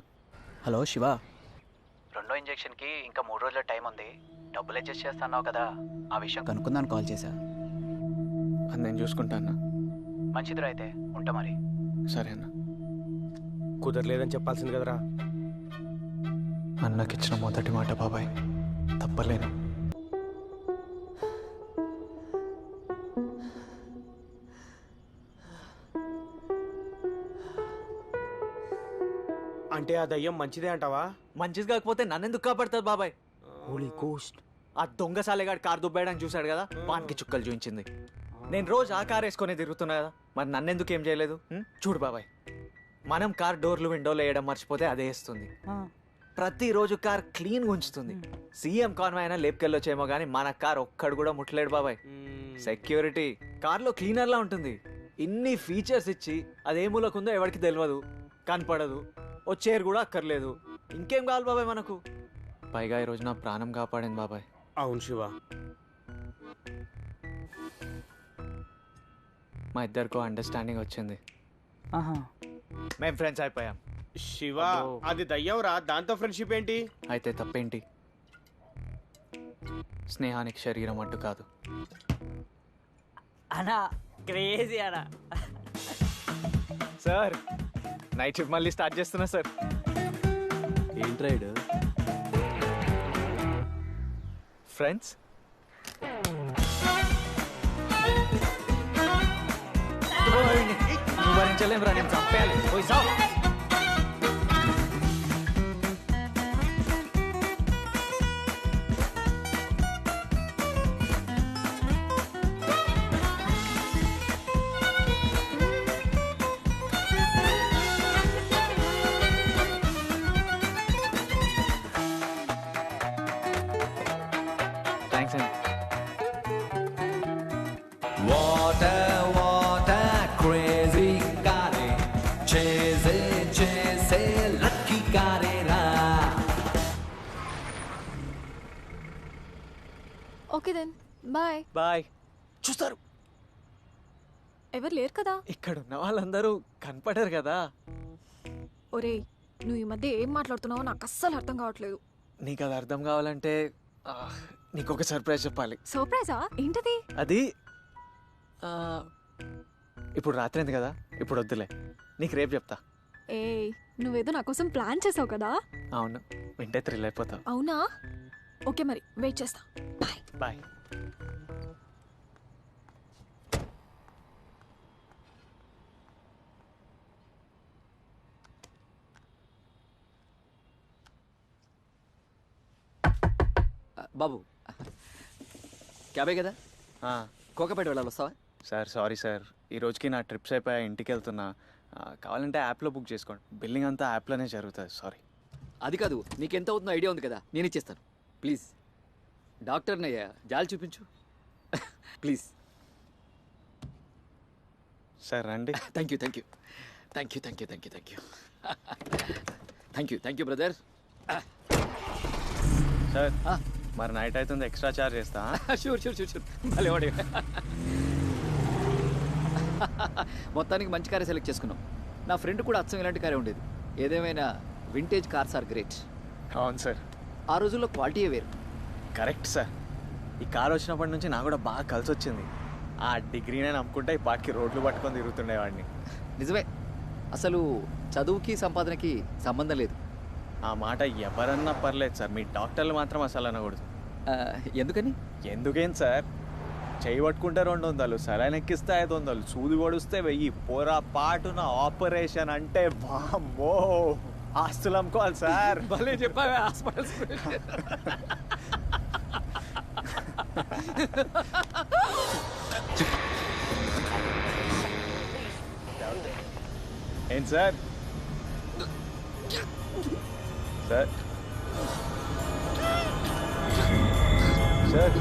హలో శివ, రెండో ఇంజెక్షన్కి ఇంకా 3 రోజుల టైం ఉంది. డబ్బులు అడ్జస్ట్ చేస్తున్నావు కదా, ఆ విషయం కనుక్కుందాను కాల్ చేశా. అది నేను చూసుకుంటా అన్నా. మంచిదిరా అయితే, ఉంటా మరి. సరే అన్న. కుదరలేదని చెప్పాల్సింది కదరా. అన్నకిచ్చిన మొదటి మాట బాబాయ్, తప్పలేను. అంటే ఆ దయ్యం మంచిదే అంటావా? మంచిది కాకపోతే నన్నెందుకు కాపాడుతుంది బాబాయ్? హోలీ గోస్ట్. ఆ దొంగ సాలేగాడు కార్ దుబ్బేయడానికి చూశాడు కదా, వానికి చుక్కలు చూపించింది. నేను రోజు ఆ కార్ వేసుకొని తిరుగుతున్నా కదా, మరి నన్నెందుకు ఏం చేయలేదు? చూడు బాబాయ్, మనం కార్ డోర్లు విండోలు వేయడం మర్చిపోతే అదే వేస్తుంది. ప్రతిరోజు కార్ క్లీన్గా ఉంచుతుంది. సీఎం కాన్వాయ్ అయినా లేపుకెళ్ళొచ్చేమో కానీ మన కార్ ఒక్కడు కూడా ముట్టలేడు బాబాయ్. సెక్యూరిటీ కార్లో క్లీనర్లా ఉంటుంది. ఇన్ని ఫీచర్స్ ఇచ్చి అదే మూలకుందో ఎవరికి తెలియదు, కనపడదు. ఓ చైర్ కూడా అక్కర్లేదు. ఇంకేం కావాలి బాబాయ్ మనకు? పైగా ఈరోజు నా ప్రాణం కాపాడింది బాబాయ్. అవును శివ. మా ఇద్దరికో అండర్స్టాండింగ్ వచ్చింది. మేము ఫ్రెండ్స్ అయిపోయాం. శివ అది దయ్యం రా, దాంతో ఫ్రెండ్షిప్ ఏంటి? అయితే తప్పేంటి? స్నేహానికి శరీరం అడ్డు కాదు. అనా క్రేజీ అనా. సార్ నైట్ షిఫ్ట్ మళ్ళీ స్టార్ట్ చేస్తున్నా సార్. ఏంటి రైడ్? ఫ్రెండ్స్ భరించలేం రా, నేను చంపేయాలి. పోయి సావు. థ్యాంక్స్ అండి. Okay then bye. బాయ్. చూస్తారు ఎవరు లేరు కదా? ఇక్కడ ఉన్న వాళ్ళందరూ కనపడరు కదా. ఒరేయ్ నువ్వు ఈ మధ్య ఏం మాట్లాడుతున్నావో నాకు అస్సలు అర్థం కావట్లేదు. నీకు అది అర్థం కావాలంటే నీకు ఒక సర్ప్రైజ్ చెప్పాలి. సర్ప్రైజా? ఏంటది? అది ఇప్పుడు రాత్రి అయింది కదా, ఇప్పుడు వద్దులే, నీకు రేపు చెప్తా. ఏ నువ్వేదో నా కోసం ప్లాన్ చేసావు కదా? అవును, వింటే థ్రిల్ అయిపోతావు. అవునా? ఓకే మరి వెయిట్ చేస్తా. Bye bye. బాబు క్యాబే కదా, కోకపేట వెళ్ళాలి, వస్తావా? సార్ సారీ సార్, ఈ రోజుకి నా ట్రిప్స్ అయిపోయా, ఇంటికి వెళ్తున్నా. కావాలంటే యాప్లో బుక్ చేసుకోండి, బిల్లింగ్ అంతా యాప్లోనే జరుగుతుంది. సారీ. అది కాదు, నీకు ఎంత అవుతుందో ఐడియా ఉంది కదా, నేను ఇచ్చేస్తాను. ప్లీజ్ డాక్టర్ని అయ్యా, జాలి చూపించు ప్లీజ్. సార్ రండి. Thank you thank you thank you thank you thank you thank you thank you thank you brother. Sir మరి నైట్ అవుతుంది, ఎక్స్ట్రా చార్జ్ చేస్తా. Sure sure sure sure. భలే వాడి. మొత్తానికి మంచి కారే సెలెక్ట్ చేసుకున్నాం. నా ఫ్రెండ్ కూడా అచ్చం ఇలాంటి కారే ఉండేది. ఏదేమైనా వింటేజ్ కార్స్ ఆర్ గ్రేట్. అవును సార్, ఆ రోజుల్లో క్వాలిటీయే వేరు. Correct sir. ఈ కార్ వచ్చినప్పటి నుంచి నాకు కూడా బాగా కలిసి వచ్చింది. ఆ డిగ్రీనే నమ్ముకుంటే ఈ పాటికి రోడ్లు పట్టుకొని తిరుగుతుండేవాడిని. నిజమే, అసలు చదువుకి సంపాదనకి సంబంధం లేదు. ఆ మాట ఎవరన్నా పర్లేదు సార్, మీ డాక్టర్లు మాత్రం అసలు అనకూడదు. ఎందుకని? ఎందుకేం సార్, చేయి పట్టుకుంటే 200, సరైన ఎక్కిస్తే 500, సూది పొడిస్తే 1000, పోరా పాటున ఆపరేషన్ అంటే వామ్మో ఆస్తులు అమ్ముకోవాలి సార్. భలే చెప్పావే హాస్పిటల్స్. ఏంటి సార్? సార్ సార్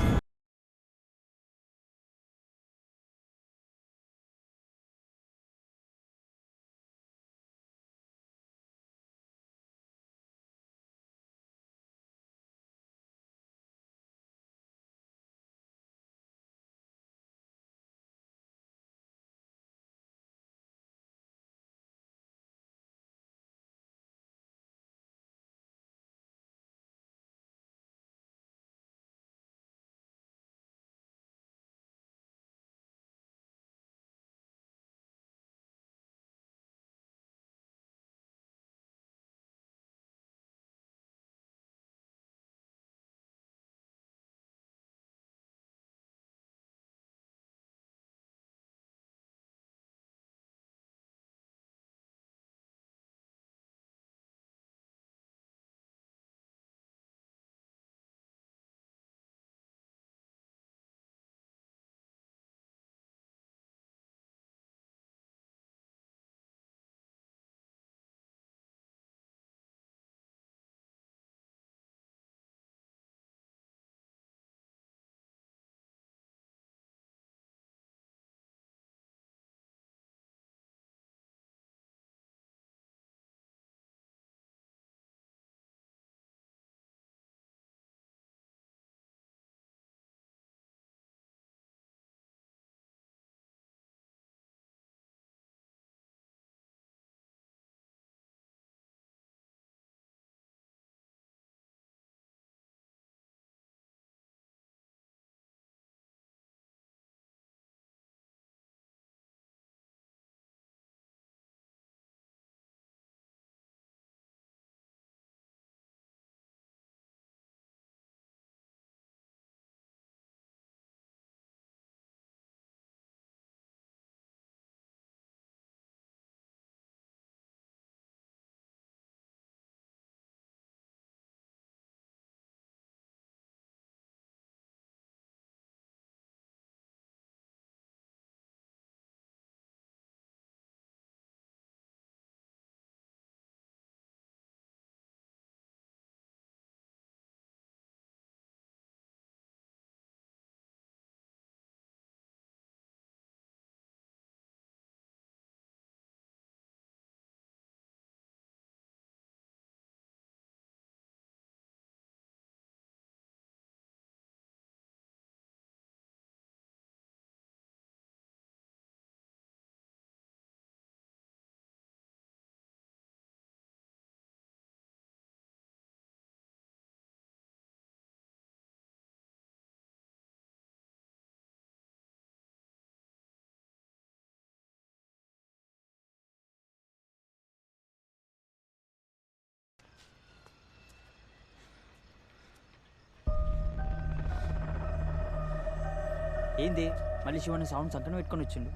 ఏంది మళ్ళీ శివని సౌండ్ సంకన పెట్టుకొని వచ్చిండు.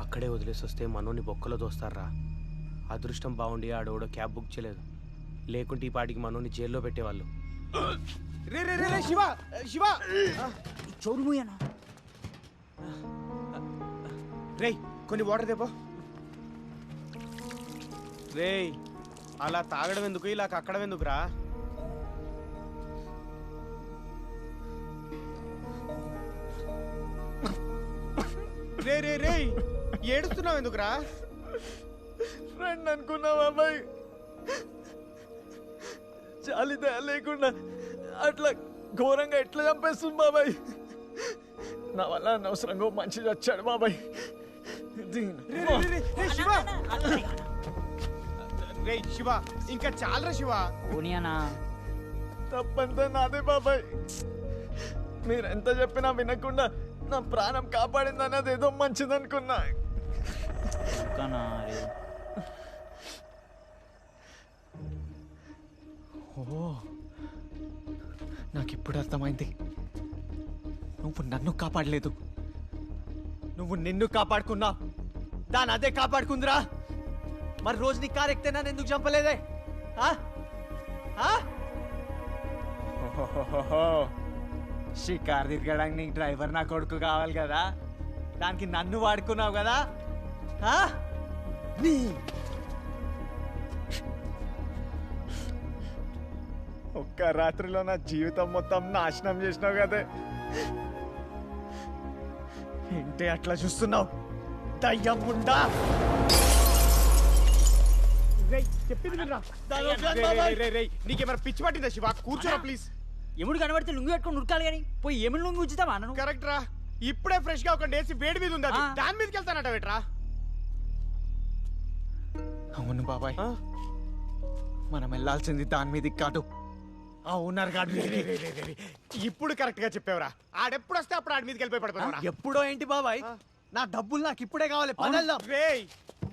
అక్కడే వదిలేసి వస్తే మనోని బొక్కలో దోస్తారా. అదృష్టం బాగుండి ఆడోడో క్యాబ్ బుక్ చేయలేదు, లేకుంటే ఈ పాటికి మనోని జైల్లో పెట్టేవాళ్ళు. రే రే రే శివ శివ చోరు మూయనా రేయ్ కొన్ని వాటర్ తెపో. రేయ్ అలా తాగడం ఎందుకు, ఇలా కక్కడం ఎందుకురా? రే రే రే ఏడుస్తున్నావు ఎందుకురా? ఫ్రెండ్ అనుకున్నావు అమ్మాయి, చాలి దయ లేకుండా అట్లా ఘోరంగా ఎట్లా చంపేస్తుంది బాబాయ్. నా వల్ల అనవసరంగా మంచి వచ్చాడు బాబాయ్. రే శివ ఇంకా చాలరా శివ. ఓనియానా తప్పంతా నాదే బాబాయ్. మీరు ఎంత చెప్పినా వినకుండా నా ప్రాణం కాపాడింది అన్నది ఏదో మంచిదనుకున్నా. ఓ, నాకు ఇప్పుడు అర్థమైంది. నువ్వు నన్ను కాపాడలేదు, నువ్వు నిన్ను కాపాడుకున్నా. దాని అదే కాపాడుకుందిరా. మరి రోజు నీ కారు ఎక్కితే నన్ను ఎందుకు చంపలేదే? షికార్ తిరగడానికి నీకు డ్రైవర్ నా కొడుకు కావాలి కదా, దానికి నన్ను వాడుకున్నావు కదా. ఒక్క రాత్రిలో నా జీవితం మొత్తం నాశనం చేసినావు కదే. ఏంటి అట్లా చూస్తున్నావు దయ్యం ఉండా? నీకేమైనా పిచ్చి పట్టిందా శివ? కూర్చోరా ప్లీజ్. ఎముడు కనబడితే లుంగి పెట్టుకొని ఉరకాలి కానీ పోయి ఎముడు లుంగి ఉంచుతావా అన్న? కరెక్ట్ రా. ఇప్పుడే ఫ్రెష్ గా ఒక డేసి వేడి మీద ఉంది, దాని మీదకి వెళ్తానట వేట్రా. అవును బాబాయ్, మనం వెళ్ళాల్సింది దాని మీదకి కాదు, ఆ ఓనర్ గాడి మీదకి. ఇప్పుడు కరెక్ట్ గా చెప్పావురా. ఆడెప్పుడు వస్తే అప్పుడు ఆడి మీదకి వెళ్ళిపోయి పడిపోయావరా. ఎప్పుడో ఏంటి బాబాయ్, నా డబ్బులు నాకు ఇప్పుడే కావాలి. రేయ్,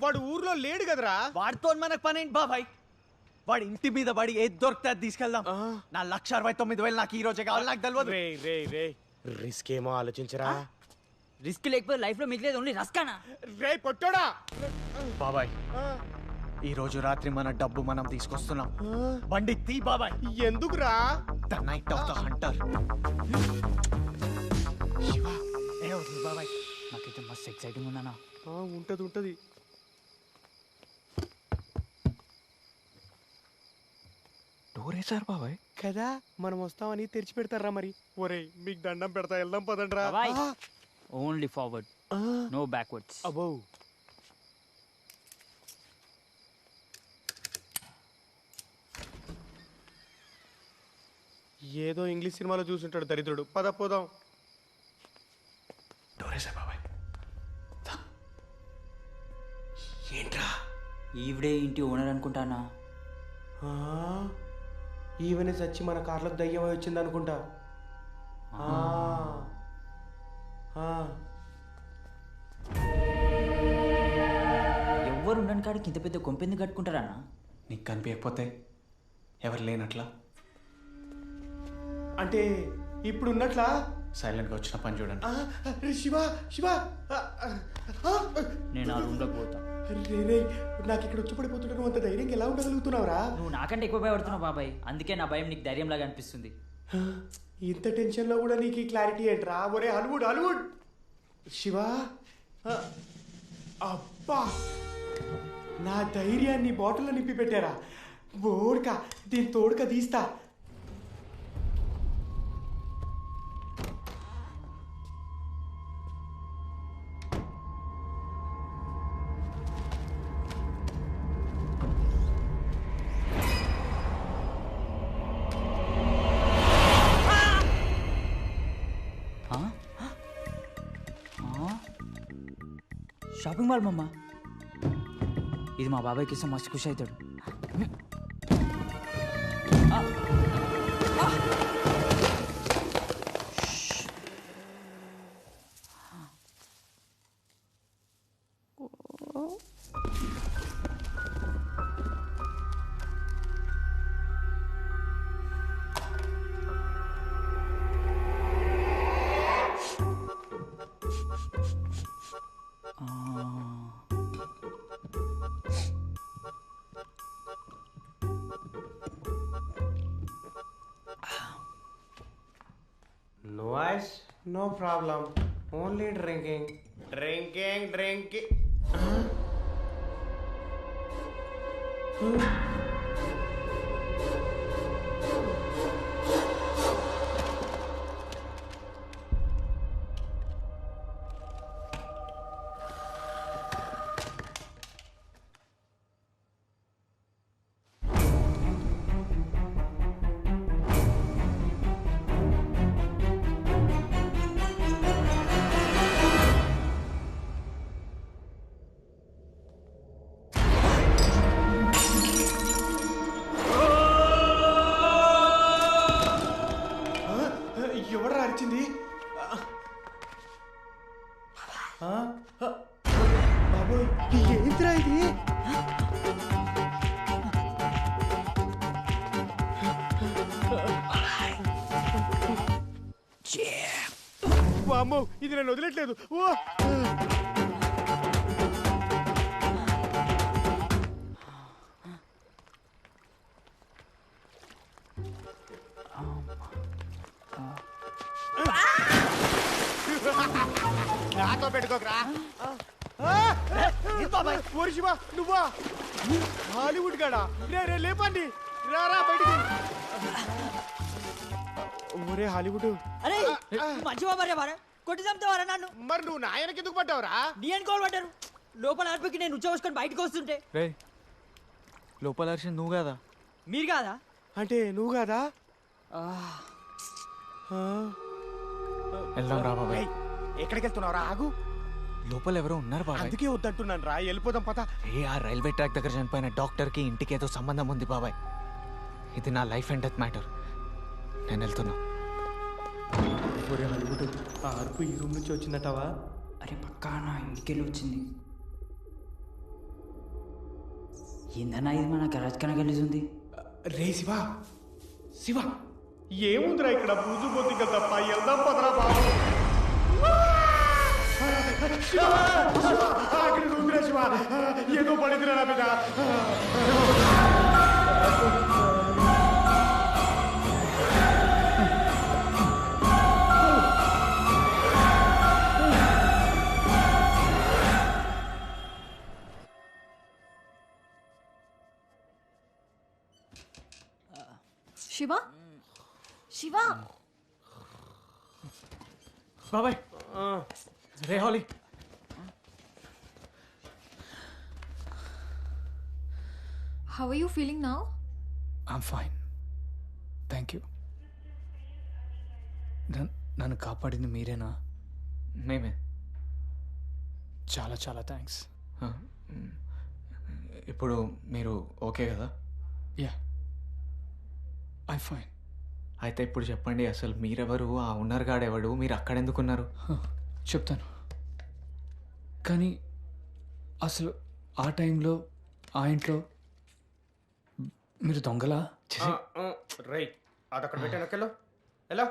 వాడు ఊర్లో లేడు కదరా. వాడితో మనకు పని ఏంటి బాబాయ్? వాడి ఇంటి మీద పడి ఏది దొరికితే అది తీసుకెళ్దాం. నా 1,69,000 నాకు ఈ రోజే కావాలి, నాకు తెలియదు. రిస్క్ ఏమో ఆలోచించరా. రిస్క్ లేకపోతే లైఫ్ లో మిగిలేదు ఓన్లీ రస్కానా. రే పొట్టోడా. బాబాయ్, ఈ రోజు రాత్రి మన డబ్బు మనం తీసుకొస్తున్నాం. బండి తీ బాబాయ్. ఎందుకురా? The knight of the Hunter. బాబాయ్, నాకైతే మస్తు ఎక్సైటింగ్ ఉన్నానా. ఉంటది. డోర్ వేసారు బాబాయ్ కదా, మనం వస్తామని తెరిచి పెడతారా మరి. ఒరే మీకు దండం పెడతా, వెళ్దాం పదండ్రా. Only forward, no backwards. అబ్బో, ఏదో ఇంగ్లీష్ సినిమాలో చూసుంటాడు దరిద్రుడు. పద పోదాం. డోరేసా బాబాయ్. ఏంట్రా? ఈవిడే ఇంటి ఓనర్ అనుకుంటానా. ఈవెనే చచ్చి మన కార్లకు దయ్యం వచ్చింది అనుకుంటా. ఎవ్వరు ఉండని కాడికి ఇంత పెద్ద కొంపెందుకు కట్టుకుంటారా? నీకు కనిపించకపోతే ఎవరు లేనట్లా? అంటే ఇప్పుడు ఉన్నట్లా? సైలెంట్గా వచ్చిన పని చూడండి. శివ శివ, నేను ఆ రూమ్లోకి పోతా. నాకు ఇక్కడ వచ్చి పడిపోతుంటే నువ్వు అంత ధైర్యంగా ఎలా ఉండగలుగుతున్నావురా? నువ్వు నాకంటే ఎక్కువ భయపడుతున్నావు బాబాయ్, అందుకే నా భయం నీకు ధైర్యం లాగా అనిపిస్తుంది. ఇంత టెన్షన్ లో కూడా నీకు క్లారిటీ ఏంట్రా? ఒరే హాలీవుడ్ శివ. అబ్బా, నా ధైర్యాన్ని బాటిల్లో నింపి పెట్టారా? బోడ్క దీని తోడుక తీస్తా. షాపింగ్ మాల్ మమ్మ, ఇది మా బాబాయ్కి ఇస్తే మస్తు ఖుషి అవుతాడు. No ice, no problem. Only drinking. వామ్మో ఇది నన్ను వదిలేట్లేదు. ఓ నాతో పెట్టుకోకరా. శివ నువ్వా హాలీవుడ్ గాడా? రే లేపండి, రారా బయటికి. ఒరే హాలీవుడ్, అరే మంచివా మరే మారే కొట్టి చంపుతావారా నన్ను? మరి నువ్వు నాయనకి ఎందుకు పడ్డావురా? నీ అనుకోవాలి పడ్డారు. లోపల అర్పకి నేను ఉచ్చబోసుకొని బయటకు వస్తుంటే రే లోపల అరిచింది నువ్వు కదా? మీరు కాదా? అంటే నువ్వు కాదా? వెళ్దాం రా బాబాయ్. ఎక్కడికి వెళ్తున్నావురా? ఆగు, లోపల ఎవరో ఉన్నారు బాబాయ్. అందుకే వద్దంటున్నాను రా, వెళ్ళిపోదాం పద. ఆ రైల్వే ట్రాక్ దగ్గర చనిపోయిన డాక్టర్ కి ఇంటికి ఏదో సంబంధం ఉంది బాబాయ్. ఇది నా లైఫ్ అండ్ డెత్ మ్యాటర్. నేను వెళ్తున్నా. ఆ అరుపు ఈ రూమ్ నుంచి వచ్చిందటవా? అరే పక్కా నా ఇంటికెళ్ళి వచ్చింది. ఏందన్నా ఇది మన గరాజ్ కన్నా గెలిచింది. రే శివ, శివ ఏముందిరా ఇక్కడ పూజు పోతిక తప్ప, వెళ్దాం పదరా బాబు. అక్కడ ఉందిరా శివ, ఏదో పడిందిరా నా మీద. శివ శివ బాబాయ్. రే హాలీ, how are you feeling now? I'm fine, thank you. నన్ను కాపాడింది మీరేనా? మేమే. చాలా చాలా థ్యాంక్స్. ఇప్పుడు మీరు ఓకే కదా? Yeah I fine. అయితే ఇప్పుడు చెప్పండి, అసలు మీరెవరు, ఆ ఉన్నర్ గాడెవడు, మీరు అక్కడెందుకున్నారు? చెప్తాను, కానీ అసలు ఆ టైంలో ఆ ఇంట్లో మీరు దొంగలా? రైట్, అది అక్కడ పెట్టాను. ఎలా?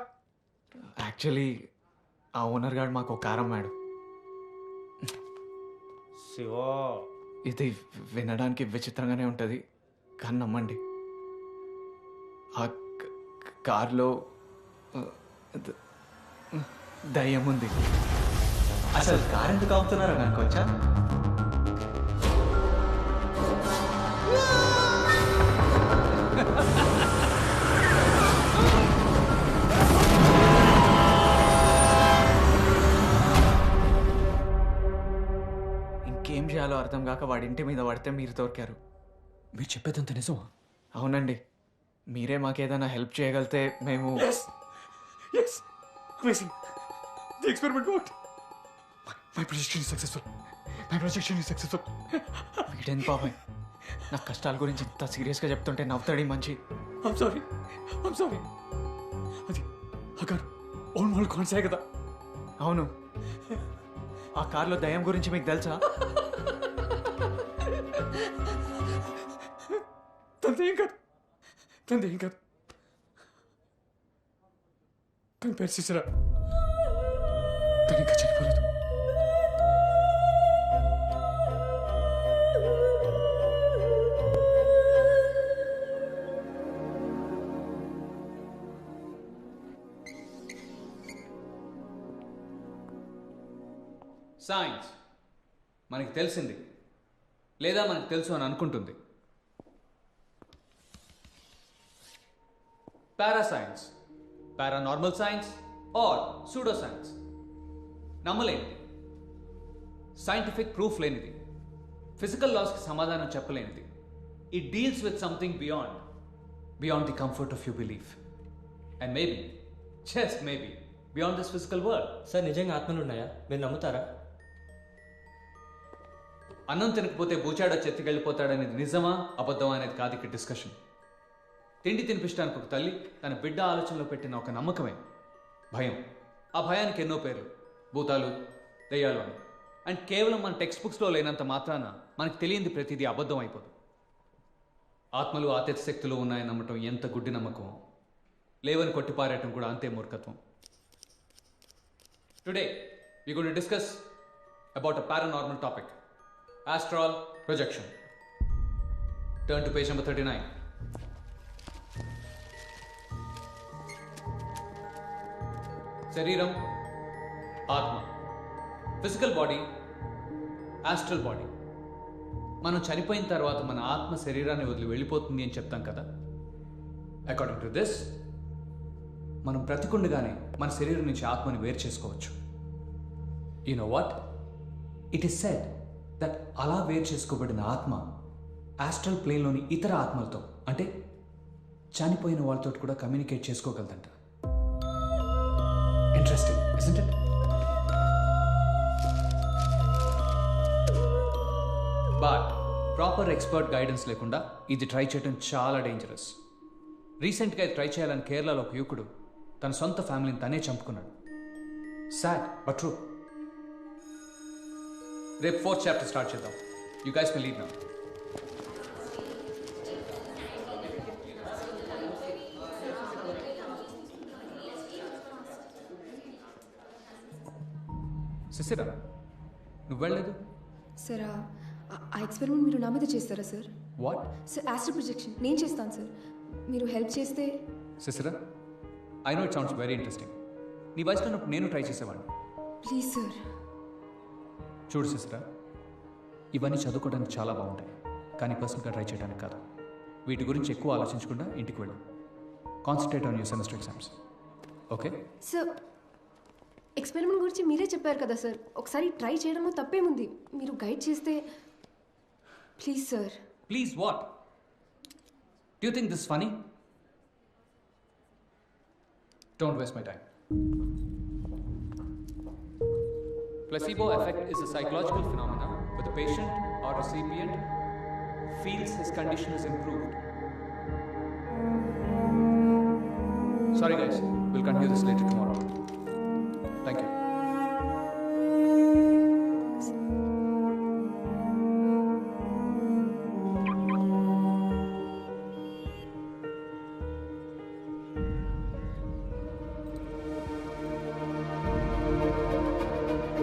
యాక్చువల్లీ ఆ ఓనర్ గాడు మాకు ఒక కారం అమ్మాడు. ఇది వినడానికి విచిత్రంగానే ఉంటుంది, కానీ నమ్మండి, ఆ కార్లో దయ్యం ఉంది. అసలు కార్ ఎందుకు ఆపుతున్నారో అనుకోవచ్చా? ఇంకేం చేయాలో అర్థం కాక వాడి ఇంటి మీద పడితే మీరు దొరికారు. మీరు చెప్పేదంత నిజమా? అవునండి, మీరే మాకేదైనా హెల్ప్ చేయగలితే మేము. వీడేంది బాబాయ్ నా కష్టాల గురించి ఇంత సీరియస్గా చెప్తుంటే నవ్వుతాడు మంచి. కదా. అవును, ఆ కార్లో దయ్యం గురించి మీకు తెలుసా? తందేం కాదు, తన పేరు సిసరా. తను ఇంకా చనిపోలేదు. సైన్స్ మనకి తెలిసింది లేదా మనకు తెలుసు అని అనుకుంటుంది. Parascience, paranormal science or pseudo science. నమ్మలేనిది, సైంటిఫిక్ ప్రూఫ్ లేనిది, ఫిజికల్ లాస్కి సమాధానం చెప్పలేనిది. It deals with something beyond the comfort of you belief and maybe, just maybe, beyond this physical world. Sir నిజంగా ఆత్మలు ఉన్నాయా? మీరు నమ్ముతారా? అన్నం తినకపోతే బూచాడో చెత్తికెళ్ళిపోతాడనేది నిజమా అబద్ధమా అనేది కాదు ఇక్కడ డిస్కషన్. తిండి తినిపించడానికి ఒక తల్లి తన బిడ్డ ఆలోచనలో పెట్టిన ఒక నమ్మకమే భయం. ఆ భయానికి ఎన్నో పేర్లు, భూతాలు, దయ్యాలు అని. అండ్ కేవలం మన టెక్స్ట్ బుక్స్లో లేనంత మాత్రాన మనకు తెలియంది ప్రతిదీ అబద్ధం అయిపోదు. ఆత్మలు ఆతేత శక్తులు ఉన్నాయని నమ్మటం ఎంత గుడ్డి నమ్మకం, లేవని కొట్టిపారేయటం కూడా అంతే మూర్ఖత్వం. Today, we're going to discuss about a paranormal topic, astral projection. Turn to page number 39. Shariram, Atma. Physical body, astral body. మనం చనిపోయిన తర్వాత మన ఆత్మ శరీరాన్ని వదిలి వెళ్ళిపోతుంది అని చెప్తాం కదా. అకార్డింగ్ టు దిస్, మనం బ్రతికుండగానే మన శరీరం నుంచి ఆత్మని వేరు చేసుకోవచ్చు. You know what? It is said that అలా వేరు చేసుకోబడిన ఆత్మ ఆస్ట్రల్ ప్లేన్లోని ఇతర ఆత్మలతో, అంటే చనిపోయిన వాళ్ళతో కూడా కమ్యూనికేట్ చేసుకోగలదంట. Interesting, isn't it? But proper expert guidance లేకుండా ఇది ట్రై చేయడం చాలా డేంజరస్. రీసెంట్గా ఇది ట్రై చేయాలని కేరళలో ఒక యువకుడు తన సొంత ఫ్యామిలీని తనే చంపుకున్నాడు. Sad but true. రేపు 4th చాప్టర్ స్టార్ట్ చేద్దాం. You guys can lead now. Sisira, నువ్వు వెళ్ళలేదు? సార్ ఆ ఎక్స్పెరిమెంట్ మీరు నా మీద చేస్తారా sir? What? Sir astral projection నేను చేస్తాను సార్. మీరు హెల్ప్ చేస్తే. Sisira, I know it sounds very interesting. నీ వయసులో ఉన్నప్పుడు నేను ట్రై చేసేవాడిని. Please sir. చూడు సిసిరా, ఇవన్నీ చదువుకోవడానికి చాలా బాగుంటాయి, కానీ పర్సనల్గా ట్రై చేయడానికి కాదు. వీటి గురించి ఎక్కువ ఆలోచించకుండా ఇంటికి వెళ్ళు. Concentrate on your semester exams. Okay sir, experiment గురించి మీరే చెప్పారు కదా సార్. ఒకసారి ట్రై చేయడంలో తప్పేముంది? మీరు గైడ్ చేస్తే. Please sir. Please what? Do you think this funny? Don't waste my time. Placebo effect is a psychological phenomenon where the patient or recipient feels his condition is improved. Sorry guys, we'll continue this later tomorrow. Thank you.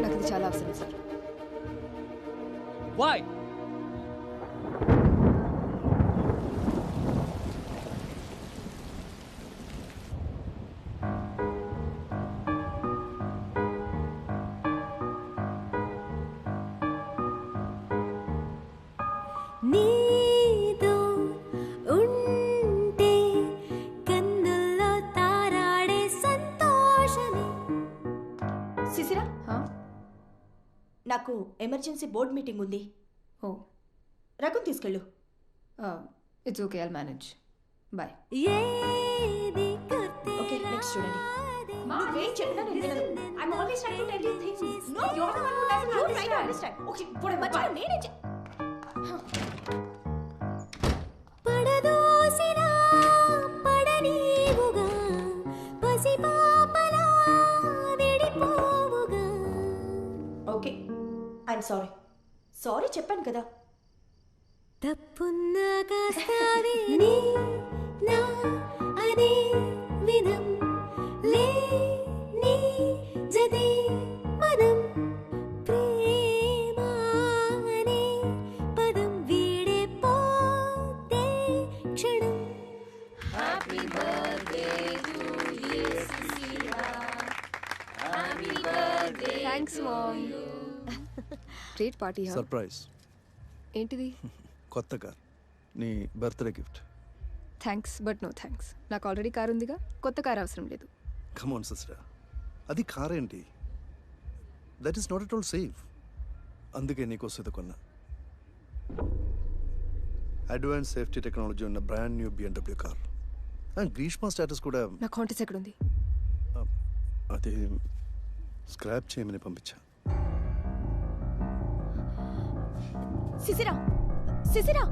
నాకు ఇది చాలా అవసరం sir. Why? నీతో ఉంటే కన్నుల్లో తారాడే సంతోషమే. సిసిరా, నాకు emergency board meeting ఉంది. ఓ, రఘుని తీసుకెళ్ళు. It's okay, I'll manage. Bye. Okay, next చూడండి. నువ్వేం చెప్పినా నేను వినను. I'm always trying to tell you things. No, you're the one who doesn't try to understand. Okay, మధ్యలో నేనే పడదోసినా పడనీవుగా పసిపాపలా విడిపోవుగా. Okay, I'm sorry. సారీ చెప్పాను కదా. తప్పున్నా కాస్తావే నీ నా అనే విధం లే నీ జదే మనం ప్రేమ అనే పదం వీడే పోతే క్షణం. Happy birthday to you Sisira. Happy birthday. Thanks mom. Great party. Surprise. ఏంటిది? కొత్త కార్, నీ birthday gift. Thanks but no thanks. నాకు ఆల్రెడీ కార్ ఉందిగా, కొత్త కార్ అవసరం లేదు. కమోన్ సిస్టర్, అది కార్ ఏంటి? That is not at all safe. అందుకే నీకోసం ఇది కొన్నా. అడ్వాన్స్ సేఫ్టీ టెక్నాలజీ ఉన్న brand new BMW car. Greeshma status కూడా. నా కాంటాక్ట్స్ ఎక్కడ ఉంది? అది స్క్రాప్ చేయమని పంపించా. సిసిరా, సిసిరా.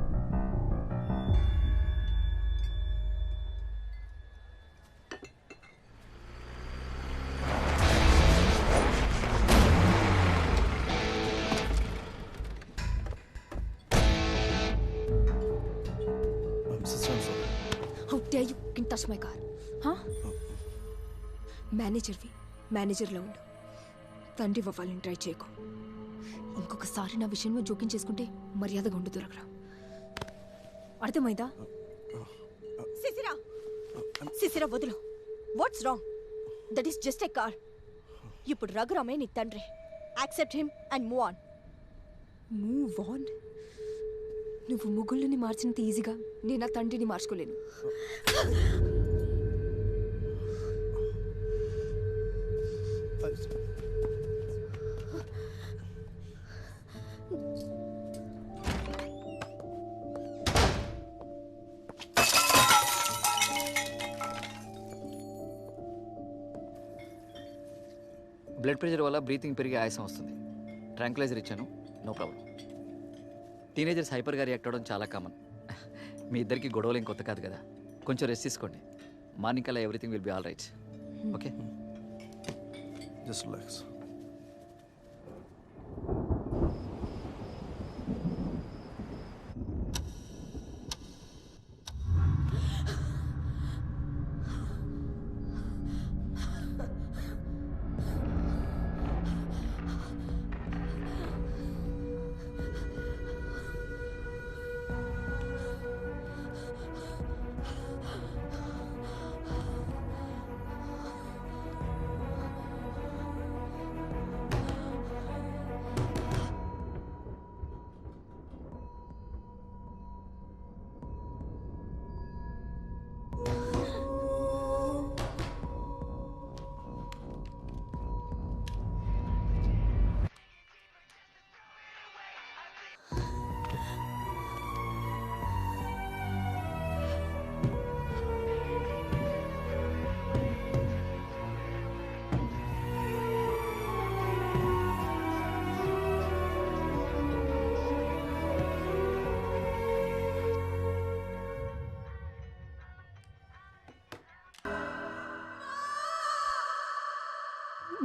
How dare you can touch my car? Huh? మేనేజర్వి, మేనేజర్లో ఉండు. తండ్రి అవ్వాలని ట్రై చేయకు. ఇంకొకసారి నా విషయంలో జోక్యం చేసుకుంటే మర్యాదగా ఉండు దొరకరా. అర్థమైందా? సిసిరా వదులు. What's wrong? That is just a car. ఇప్పుడు రఘురామే నీ తండ్రి. Accept him and move on. Move on? నువ్వు ముగ్గుల్ని మార్చినంత ఈజీగా నేను నా తండ్రిని మార్చుకోలేను. బ్లడ్ ప్రెషర్ వల్ల బ్రీతింగ్ పెరిగి ఆయాసం వస్తుంది. ట్రాంక్లైజర్ ఇచ్చాను, నో ప్రాబ్లం. టీనేజర్స్ హైపర్గా రియాక్ట్ అవ్వడం చాలా కామన్. మీ ఇద్దరికి గొడవలు ఏం కొత్త కాదు కదా. కొంచెం రెస్ట్ తీసుకోండి. మార్నింగ్ కల్లా everything will be all right. Okay, just relax.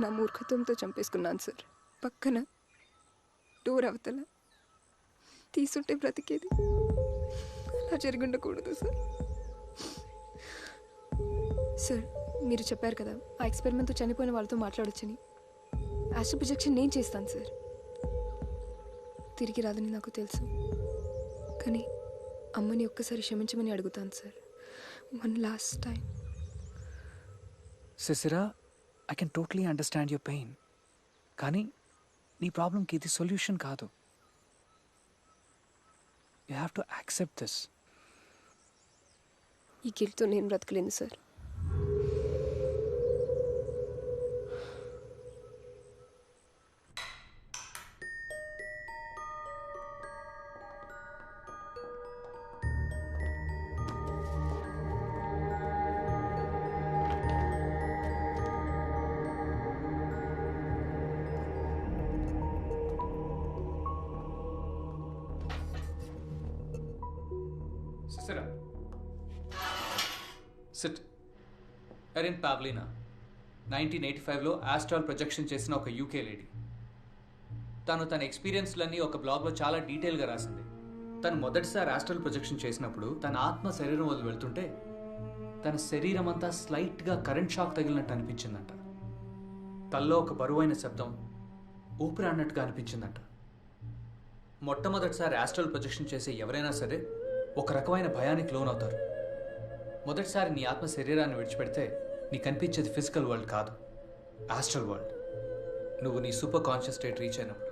నా మూర్ఖత్వంతో చంపేసుకున్నాను సార్. పక్కన డోర్ అవతల తీసుంటే బ్రతికేది. అలా జరిగి ఉండకూడదు సార్. సార్, మీరు చెప్పారు కదా ఆ ఎక్స్పెరిమెంట్తో చనిపోయిన వాళ్ళతో మాట్లాడొచ్చని. యాస్ట్రల్ ప్రొజెక్షన్ నేను చేస్తాను సార్. తిరిగి రాదని నాకు తెలుసు, కానీ అమ్మని ఒక్కసారి క్షమించమని అడుగుతాను sir. One last time. Sisira, I can totally understand your pain, కానీ నీ ప్రాబ్లంకి ఇది సొల్యూషన్ కాదు. You have to accept this. ఈ గిల్ట్తో నేను బ్రతకలేను సార్. సిట్. ఎరిన్ పావ్లినా 1985లో ఆస్ట్రాల్ ప్రొజెక్షన్ చేసిన ఒక యూకే లేడీ. తను తన ఎక్స్పీరియన్స్లన్నీ ఒక బ్లాగ్లో చాలా డీటెయిల్గా రాసింది. తను మొదటిసారి ఆస్ట్రాల్ ప్రొజెక్షన్ చేసినప్పుడు తన ఆత్మ శరీరం వదిలి వెళ్తుంటే తన శరీరం అంతా స్లైట్గా కరెంట్ షాక్ తగిలినట్టు అనిపించిందంట. తల్లో ఒక బరువైన శబ్దం ఊపిరి అన్నట్టుగా అనిపించిందంట. మొట్టమొదటిసారి ఆస్ట్రల్ ప్రొజెక్షన్ చేసే ఎవరైనా సరే ఒక రకమైన భయానికి లోనవుతారు. మొదటిసారి నీ ఆత్మ శరీరాన్ని విడిచిపెడితే నీకు కనిపించేది ఫిజికల్ వరల్డ్ కాదు, ఆస్ట్రల్ వరల్డ్. నువ్వు నీ సూపర్ కాన్షియస్ స్టేట్ రీచ్ అయినప్పుడు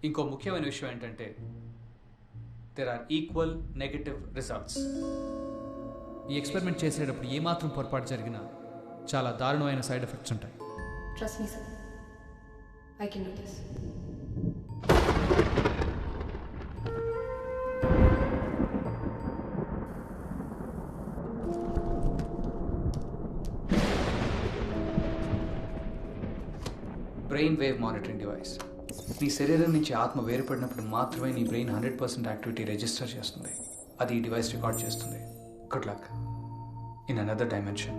ఇంకో ముఖ్యమైన విషయం ఏంటంటే there are equal negative results. ఈ ఎక్స్పెరిమెంట్ చేసేటప్పుడు ఏమాత్రం పొరపాటు జరిగినా చాలా దారుణమైన సైడ్ ఎఫెక్ట్స్ ఉంటాయి. Trust me sir, I can do this. Brain wave monitoring device. నీ శరీరం నుంచి ఆత్మ వేరుపడినప్పుడు మాత్రమే నీ బ్రెయిన్ 100% యాక్టివిటీ రిజిస్టర్ చేస్తుంది. అది ఈ డివైస్ రికార్డ్ చేస్తుంది. Good luck in another dimension.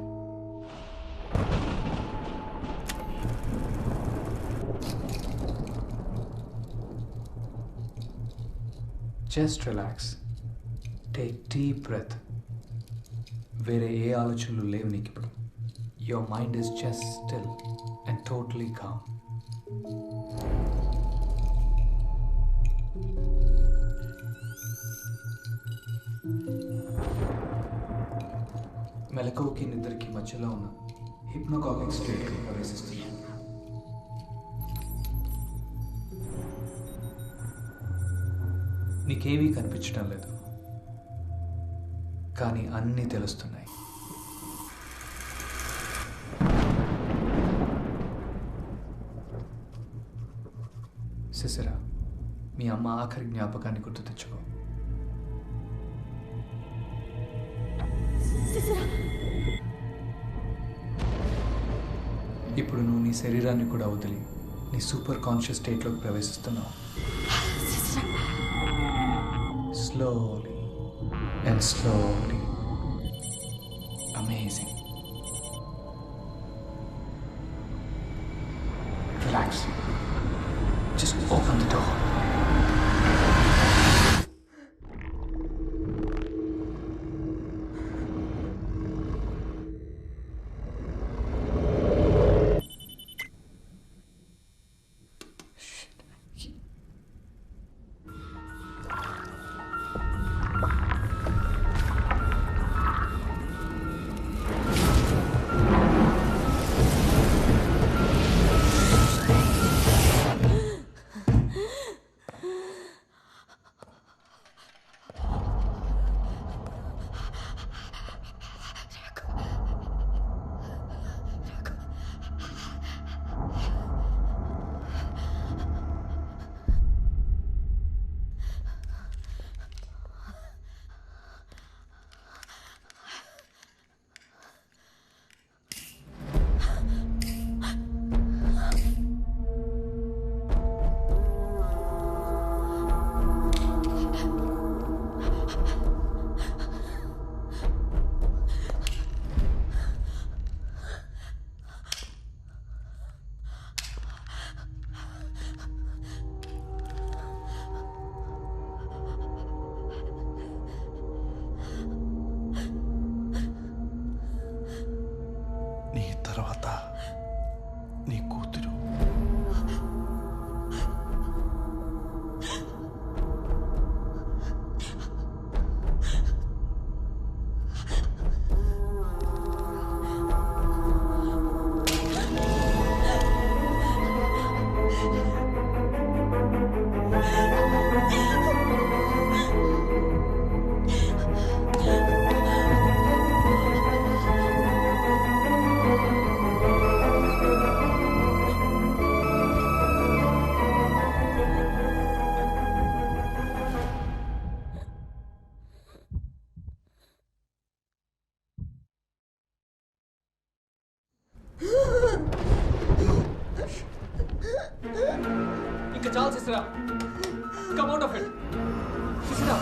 Just relax, take deep breath. వేరే ఏ ఆలోచనలు లేవు నీకు ఇప్పుడు. your mind is just still and totally calm. మెలకువకి నిద్రకి మధ్యలో ఉన్న హిప్నోకాగిక్ స్టేట్కి ప్రవేశిస్తున్నాం. నీకేమీ కనిపించడం లేదు, కానీ అన్నీ తెలుస్తున్నాయి. సిసిరా, మీ అమ్మ ఆఖరి జ్ఞాపకాన్ని గుర్తు తెచ్చుకో. ఇప్పుడు నువ్వు నీ శరీరాన్ని కూడా వదిలి నీ సూపర్ కాన్షియస్ స్టేట్లోకి ప్రవేశిస్తున్నావు. Slowly and slowly. Amazing. Relax. Just open the door. నీ తర్వాత నీ కూతురు. ఇంకా చాలు Sisira, come out of it. Sisira,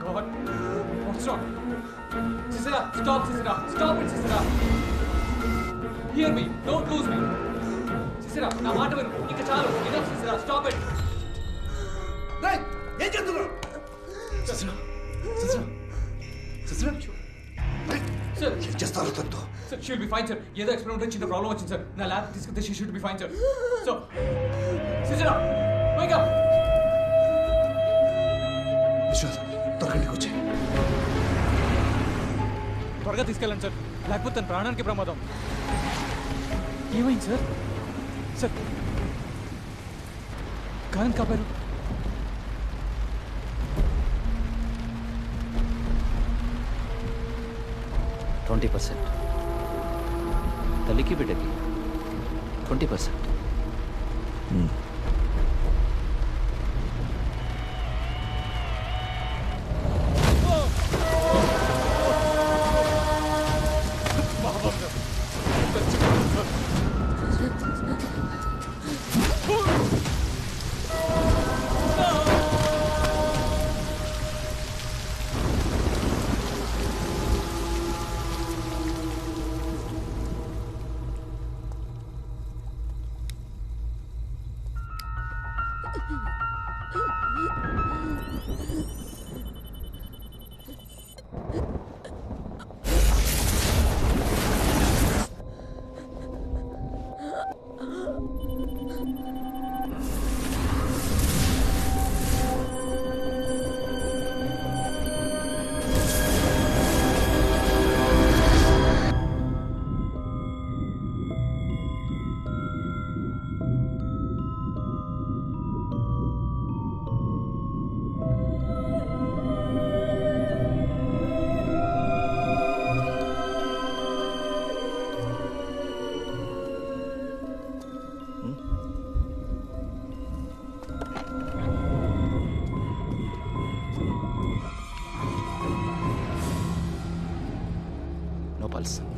oh God, what's wrong? Sisira, stop Sisira, stop it Sisira. Hear me, don't lose me. Sisira, నా మాట విను, ఇంకా చాలు, enough సిసిరా, stop it. ఏం చేస్తున్నావు? సిసిరా, సిసిరా, సిసిరా, సార్ ఏం చేస్తారు తనతో? Sir she'll be fine sir. ఏదో ఎక్స్పెరిమెంట్ చిన్న ప్రాబ్లం వచ్చింది సార్. నా ల్యాబ్ తీసుకుంటే she should be fine sir. So సిసిరా, Wake up. Vishwas, త్వరగా ఇంటికి వచ్చాయి. త్వరగా తీసుకెళ్ళండి సార్, లేకపోతే తన ప్రాణానికి ప్రమాదం. ఏమైంది సార్? సార్ కారణం కాపారు. 20%. తల్లికి బిడ్డకి 20%.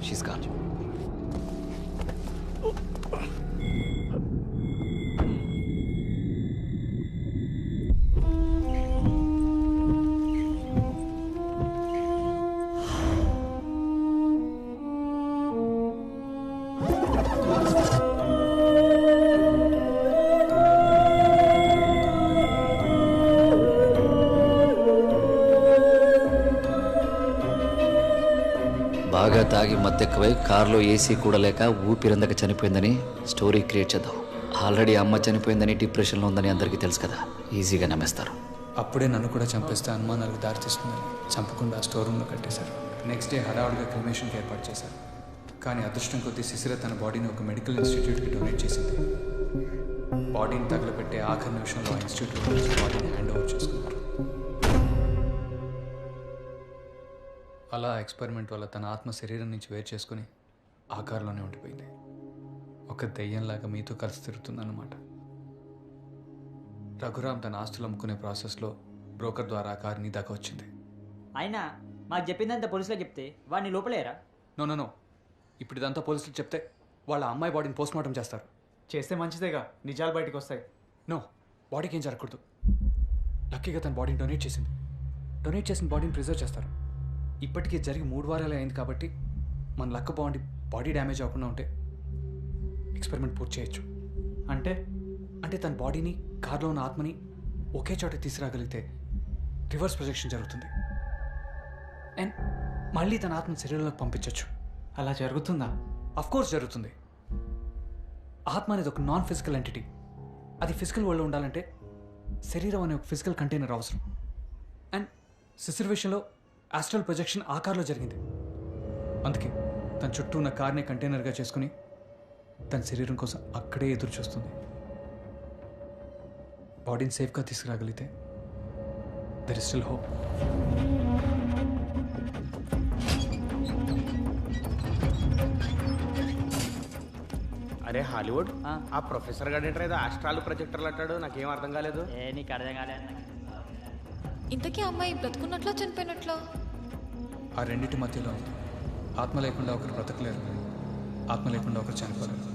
She's gone. బాగా తాగి మత్తెక్కువై కారులో ఏసీ కూడా లేక ఊపిరందక చనిపోయిందని స్టోరీ క్రియేట్ చేద్దాం. ఆల్రెడీ అమ్మ చనిపోయిందని డిప్రెషన్లో ఉందని అందరికీ తెలుసు కదా, ఈజీగా నమ్మేస్తారు. అప్పుడే నన్ను కూడా చంపేస్తే అనుమానాలకు దారితీస్తుందని చంపకుండా స్టోర్ రూమ్లో కట్టేశారు. నెక్స్ట్ డే హడావుడిగా క్రిమేషన్కి ఏర్పాటు చేశారు. కానీ అదృష్టం కొద్దీ శిశిర తన బాడీని ఒక మెడికల్ ఇన్స్టిట్యూట్కి డొనేట్ చేసింది. బాడీని తగలబెట్టే ఆఖరి నిమిషంలో ఆ ఇన్స్టిట్యూట్లో బాడీని హ్యాండ్ ఓవర్ చేసుకున్నారు. అలా ఎక్స్పెరిమెంట్ వల్ల తన ఆత్మ శరీరం నుంచి వేరు చేసుకుని ఆ కారులోనే ఉండిపోయింది. ఒక దెయ్యంలాగా మీతో కలిసి తిరుగుతుందన్నమాట. రఘురామ్ తన ఆస్తులు అమ్ముకునే ప్రాసెస్లో బ్రోకర్ ద్వారా ఆ కారు నీ దాకా వచ్చింది. అయినా మాకు చెప్పిందంతా పోలీసులకు చెప్తే వాడిని లోపలేరా? నో, ఇప్పుడు ఇదంతా పోలీసులు చెప్తే వాళ్ళ అమ్మాయి బాడీని పోస్ట్మార్టం చేస్తారు. చేస్తే మంచిదేగా, నిజాలు బయటకు వస్తాయి. నో, బాడీకి ఏం జరగకూడదు. లక్కీగా తన బాడీని డొనేట్ చేసింది. డొనేట్ చేసిన బాడీని ప్రిజర్వ్ చేస్తారు. ఇప్పటికీ జరిగి 3 వారాలే అయింది కాబట్టి మన లక్క బాగుండి బాడీ డ్యామేజ్ అవ్వకుండా ఉంటే ఎక్స్పెరిమెంట్ పూర్తి చేయొచ్చు. అంటే తన బాడీని కార్లో ఉన్న ఆత్మని ఒకే చోట తీసుకురాగలిగితే రివర్స్ ప్రొజెక్షన్ జరుగుతుంది అండ్ మళ్ళీ తన ఆత్మ శరీరంలోకి పంపించవచ్చు. అలా జరుగుతుందా? అఫ్కోర్స్ జరుగుతుంది. ఆత్మ అనేది ఒక నాన్ ఫిజికల్ ఎంటిటీ. అది ఫిజికల్ వరల్డ్లో ఉండాలంటే శరీరం అనే ఒక ఫిజికల్ కంటైనర్ అవసరం. అండ్ శిశిర్ విషయంలో ఆస్ట్రల్ ప్రొజెక్షన్ ఆ కార్లో జరిగింది. అందుకే తన చుట్టూ ఉన్న కార్ని కంటైనర్గా చేసుకుని తన శరీరం కోసం అక్కడే ఎదురు చూస్తుంది. బాడీని సేఫ్గా తీసుకురాగలిగితే దెర్ ఇస్ స్టిల్ హోప్. అరే హాలీవుడ్, ఆ ప్రొఫెసర్ గారు ఏంటారు ఏదో ఆస్ట్రాలు ప్రొజెక్టర్లు అంటాడు, నాకేం అర్థం కాలేదు. నీకు అర్థం కాలేదు. ఇంతకీ అమ్మాయి బ్రతుకున్నట్లా చనిపోయినట్లా? ఆ రెండింటి మధ్యలో ఉంది. ఆత్మ లేకుండా ఒకరు బ్రతకలేరు, ఆత్మ లేకుండా ఒకరు చనిపోలేరు.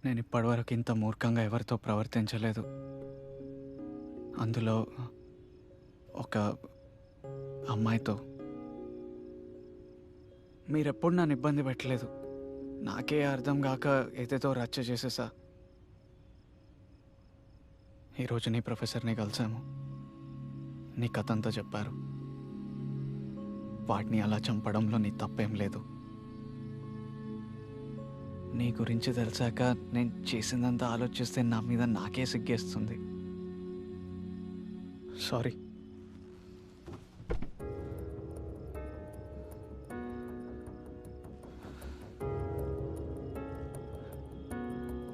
నేను ఇప్పటివరకు ఇంత మూర్ఖంగా ఎవరితో ప్రవర్తించలేదు. అందులో ఒక అమ్మాయితో. మీరెప్పుడు నన్ను ఇబ్బంది పెట్టలేదు. నాకే అర్థం కాక ఏదేదో రచ్చ చేసేసా. ఈరోజు నీ ప్రొఫెసర్ని కలిసాము. నీ కథ అంతా చెప్పారు. వాటిని అలా చంపడంలో నీ తప్పేం లేదు. నీ గురించి తెలిసాక నేను చేసిందంతా ఆలోచిస్తే నా మీద నాకే సిగ్గేస్తుంది. సారీ.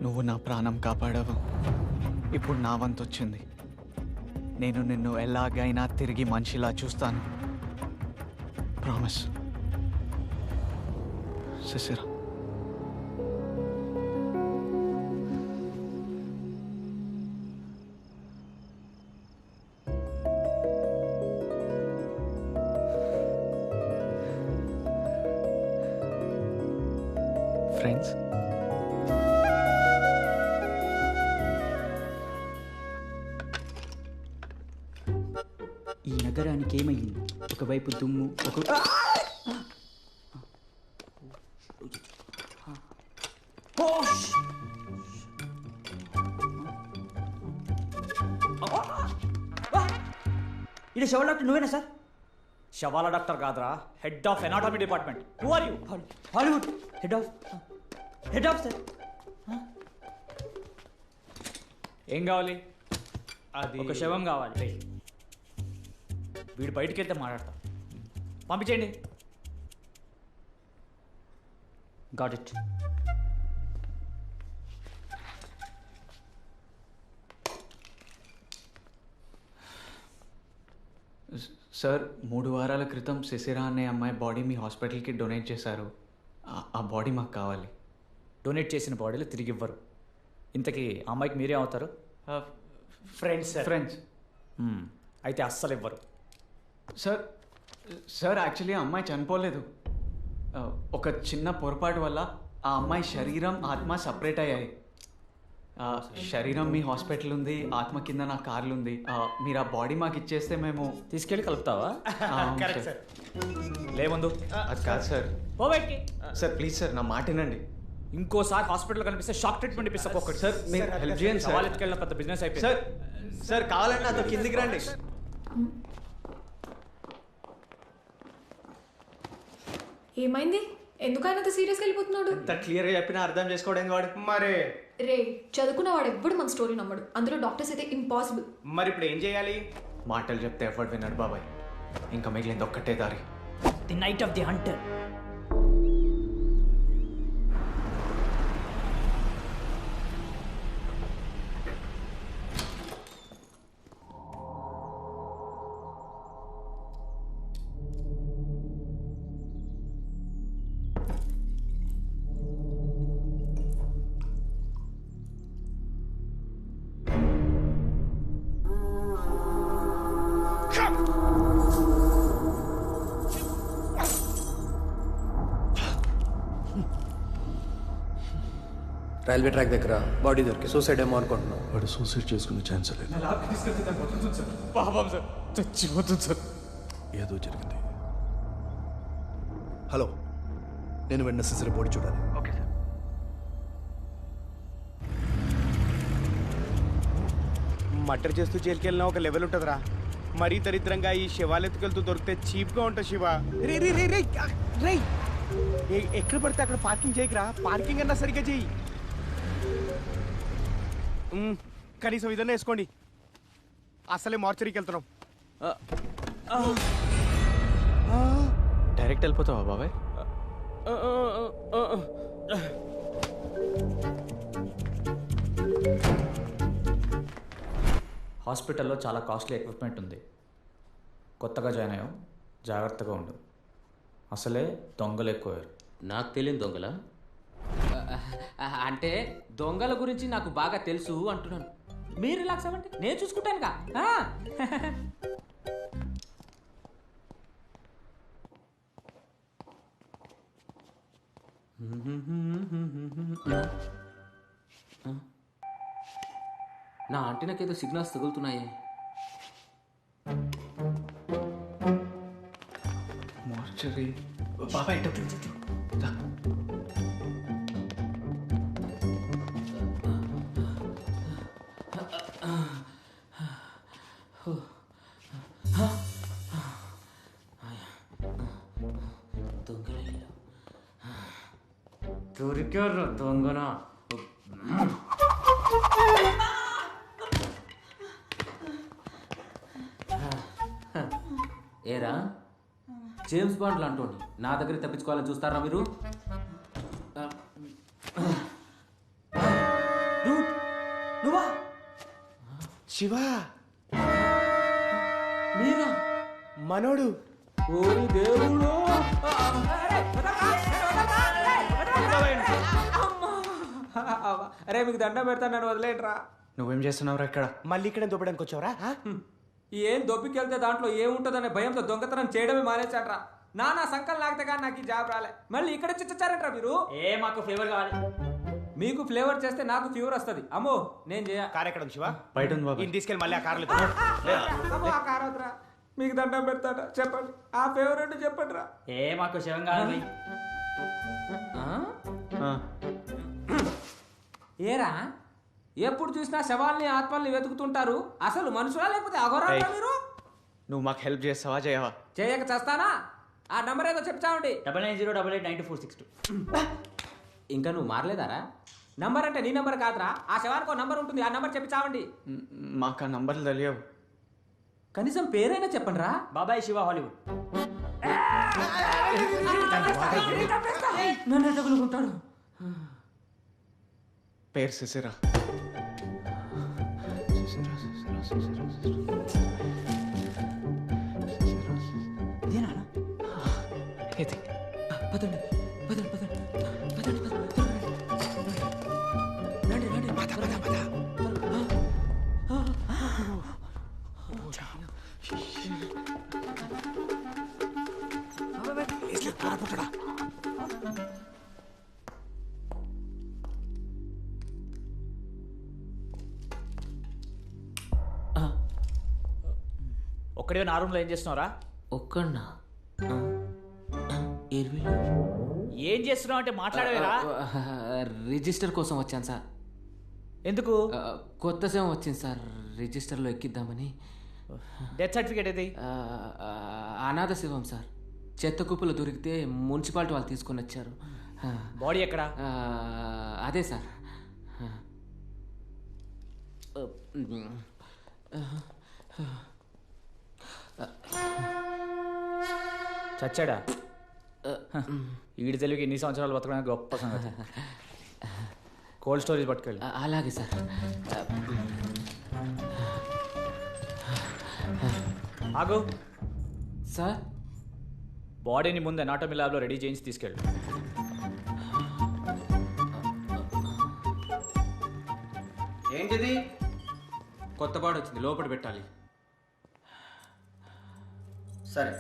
నువ్వు నా ప్రాణం కాపాడావు. ఇప్పుడు నా వంతు వచ్చింది. నేను నిన్ను ఎలాగైనా తిరిగి మనిషిలా చూస్తాను. ప్రామిస్. శిశిర. ఫ్రెండ్స్, ఈ నగరానికి ఏమయ్యింది? ఒకవైపు దుమ్ము, ఇది శవాల డాక్టర్ నువ్వేనా సార్? శవాల డాక్టర్ కాదురా, head of anatomy department. Who are you? Hollywood head of sir. ఏం కావాలి? అది ఒక శవం కావాలి. వీడు బయటికి వెళ్తే మాట్లాడతా. పంపించేయండి. Got it. సార్ 3 వారాల క్రితం శిశిర అనే అమ్మాయి బాడీ మీ హాస్పిటల్కి డొనేట్ చేశారు. ఆ బాడీ మాకు కావాలి. డొనేట్ చేసిన బాడీలు తిరిగి ఇవ్వరు. ఇంతకీ ఆ అమ్మాయికి మీరే అవుతారు? Friends friends. అయితే అస్సలు ఇవ్వరు. సార్ యాక్చువల్లీ ఆ అమ్మాయి చనిపోలేదు. ఒక చిన్న పొరపాటు వల్ల ఆ అమ్మాయి శరీరం ఆత్మ సపరేట్ అయ్యాయి. శరీరం మీ హాస్పిటల్ ఉంది, ఆత్మ కింద నా కార్లు ఉంది. మీరు ఆ బాడీ మాకు ఇచ్చేస్తే మేము తీసుకెళ్ళి కలుపుతావా? Correct sir. లేవందు. అది కాదు సార్. సార్ ప్లీజ్ సార్ నా మాట వినండి. ఇంకోసారి హాస్పిటల్ కనిపిస్తే షాక్ ట్రీట్మెంట్ ఇప్పిస్తా. ఒక్కటి సార్ మీరు హెల్ప్ చేయండి సార్. వాళ్ళకి వెళ్ళిన పెద్ద బిజినెస్ అయిపోయింది. సార్ కావాలంటే నాతో కిందికి రండి. ఏమైంది? ఎందుకైనా సీరియస్గా వెళ్ళిపోతున్నాడు? ఎంత క్లియర్గా చెప్పినా అర్థం చేసుకోవడానికి వాడు. మరి రే, చదువుకున్న వాడు ఎప్పుడు మన స్టోరీ నమ్మడు. అందులో డాక్టర్స్ అయితే ఇంపాసిబుల్. మరి ఇప్పుడు ఏం చేయాలి? మాటలు చెప్తే ఎవ్వడు విన్నాడు బాబాయ్. ఇంకా మిగిలింది ఒక్కటే దారి. The knight of the Hunter. Railway track దగ్గర బాడీ దొరికి సూసైడ్ ఏమో అనుకుంటున్నాం. వాడు సూసైడ్ చేసుకునే ఛాన్స్ లేదు. ఏదో జరిగింది. హలో, నేను వెంటనే సిసిరి బాడీ చూడాలి. Okay sir. మర్డర్ చేస్తూ జైలుకి వెళ్ళినా ఒక లెవెల్ ఉంటుందిరా. మరీ దరిద్రంగా ఈ శివాలెత్తుకెళ్తూ దొరికితే చీప్గా ఉంటుంది శివ. రే ఎక్కడ పడితే అక్కడ పార్కింగ్ చేయకురా. పార్కింగ్ అన్నా సరిగ్గా చెయ్యి. కనీసం ఇదన్నా వేసుకోండి. అసలే మార్చరీకి వెళ్తున్నాం. డైరెక్ట్ వెళ్ళిపోతావా బాబాయ్? హాస్పిటల్లో చాలా కాస్ట్లీ ఎక్విప్మెంట్ ఉంది. కొత్తగా జాయిన్ అయ్యాం, జాగ్రత్తగా ఉండు. అసలే దొంగలు ఎక్కువయ్యారు. నాకు తెలియని దొంగల అంటే దొంగల గురించి నాకు బాగా తెలుసు అంటున్నాను. మీరు రిలాక్స్ అవ్వండి, నేను చూసుకుంటానుగా. నా అంటే నాకేదో సిగ్నల్స్ తగులుతున్నాయి. మార్చరీ బాబాయ్ దొరికారు దొంగన. ఏరా జేమ్స్ బాండ్ లాంటోని నా దగ్గర తప్పించుకోవాలని చూస్తారా మీరు? నువ్వా శివా? మీరా? మనోడు. ఓరి దేవుడు. అరే మీకు దండం పెడతాను, నన్ను వదిలేంట్రా. నువ్వేం చేస్తున్నావురా ఇక్కడ? మళ్ళీ ఇక్కడ దొబ్బడానికి వచ్చావురా? ఏం దొబ్బికెళ్తే దాంట్లో ఏముంటుందనే భయంతో దొంగతనం చేయడమే మానేశాడ్రా. నా సంకల్ లాగితే కానీ నాకు ఈ జాబ్ రాలే. మళ్ళీ ఇక్కడ చిచ్చారంట్రా మీరు. మాకు ఫేవర్ కావాలి. మీకు ఫ్లేవర్ చేస్తే నాకు ఫీవర్ వస్తుంది. అమ్మో నేను చేయ. కార్ ఎక్కడ శివ? బయట ఉంది బాబా. తీసుకెళ్ళి మళ్ళీ ఆ కార్లో ఆ కార్ వద్దురా, మీకు దండం పెడతాడా చెప్పండి. ఆ ఫేవర్ అంటే చెప్పండి రా. మాకు శవం కావాలి. ఏరా ఎప్పుడు చూసినా శవాల్ని ఆత్మల్ని వెతుకుతుంటారు. అసలు మనుషులా లేకపోతే అఘోరాలా మీరు? నువ్వు మాకు హెల్ప్ చేస్తావా చేయవా? చేయక చేస్తానా? ఆ నంబర్ ఏదో చెప్తామండి. 9908892462. ఇంకా నువ్వు మారలేదారా? నంబర్ అంటే నీ నంబర్ కాదురా, ఆ శవానికి ఒక నంబర్ ఉంటుంది, ఆ నంబర్ చెప్పి చావండి. మాకు ఆ నంబర్లు తెలియవు. కనీసం పేరైనా చెప్పండి రా. బాబాయ్ శివ హాలీవుడ్. నన్ను తగులుకుంటాడు. పేరు సిసిరా. ఇది పదండి పదండి పదండి పదండి రండి రండి పద పద పద. ఒక్కడే నా రూమ్లో ఏం చేస్తున్నావురా? ఒక్కన్నా ఏం చేస్తున్నావు అంటే మాట్లాడవేరా? రిజిస్టర్ కోసం వచ్చాను సార్. ఎందుకు? కొత్త సేవ వచ్చింది సార్, రిజిస్టర్లో ఎక్కిద్దామని. డెత్ సర్టిఫికేట్ ఏది? అనాథ శివం సార్. చెత్త కుప్పలు దొరికితే మున్సిపాలిటీ వాళ్ళు తీసుకొని వచ్చారు. బాడీ ఎక్కడ? అదే సార్. చచ్చాడా? ఈడి తెలుగు ఎన్ని సంవత్సరాలు బతకడానికి గొప్ప సంగతి. కోల్డ్ స్టోరేజ్ పట్టుకెళ్ళి. అలాగే సార్. ఆగు సార్. బాడీని ముందు అనాటమీ ల్యాబ్లో రెడీ చేయించి తీసుకెళ్ళు. ఏంటిది? కొత్త బాడీ వచ్చింది, లోపల పెట్టాలి. సరే.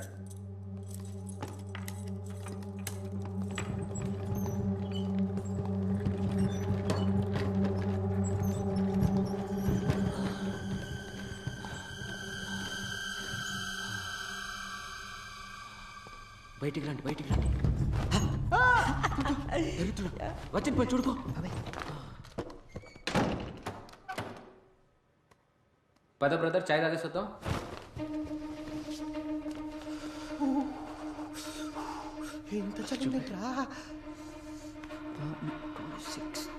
బయటికి రండి, బయటికి రండి. వచ్చి పోయి చూడుకో. పద బ్రదర్, చాయ్ తాగేస్తాం. ఎంత చచ్చిందిరా? 639.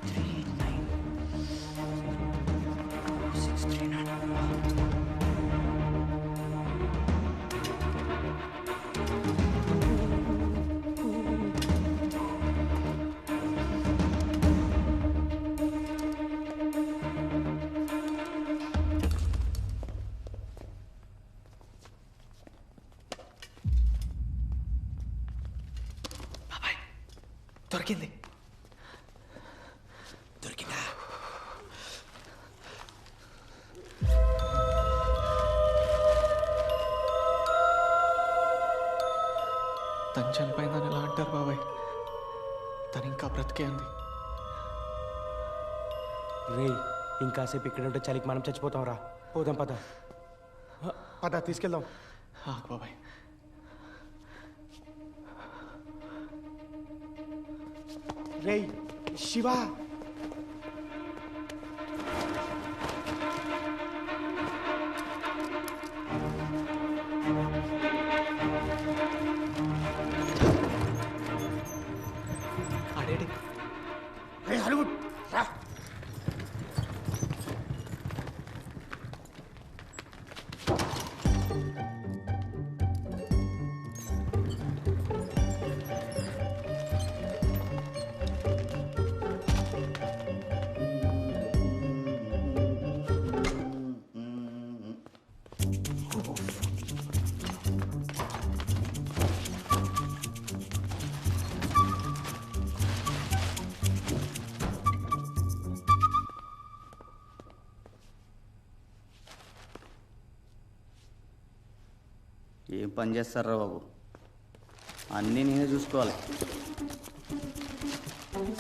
దొరికింది. దొరికిందా? తను చనిపోయిందని ఎలా అంటారు బాబాయ్? తను ఇంకా బ్రతికే ఉంది. రే, ఇంకాసేపు ఇక్కడ ఉంటే చలికి మనం చచ్చిపోతాం రా. పోదాం పద పద, తీసుకెళ్దాం. బాబాయ్, రేయ్ శివ, ఆడేడి? రే హాలీవుడ్ రా. ఏం పని చేస్తారా బాబు? అన్నీ నేనే చూసుకోవాలి.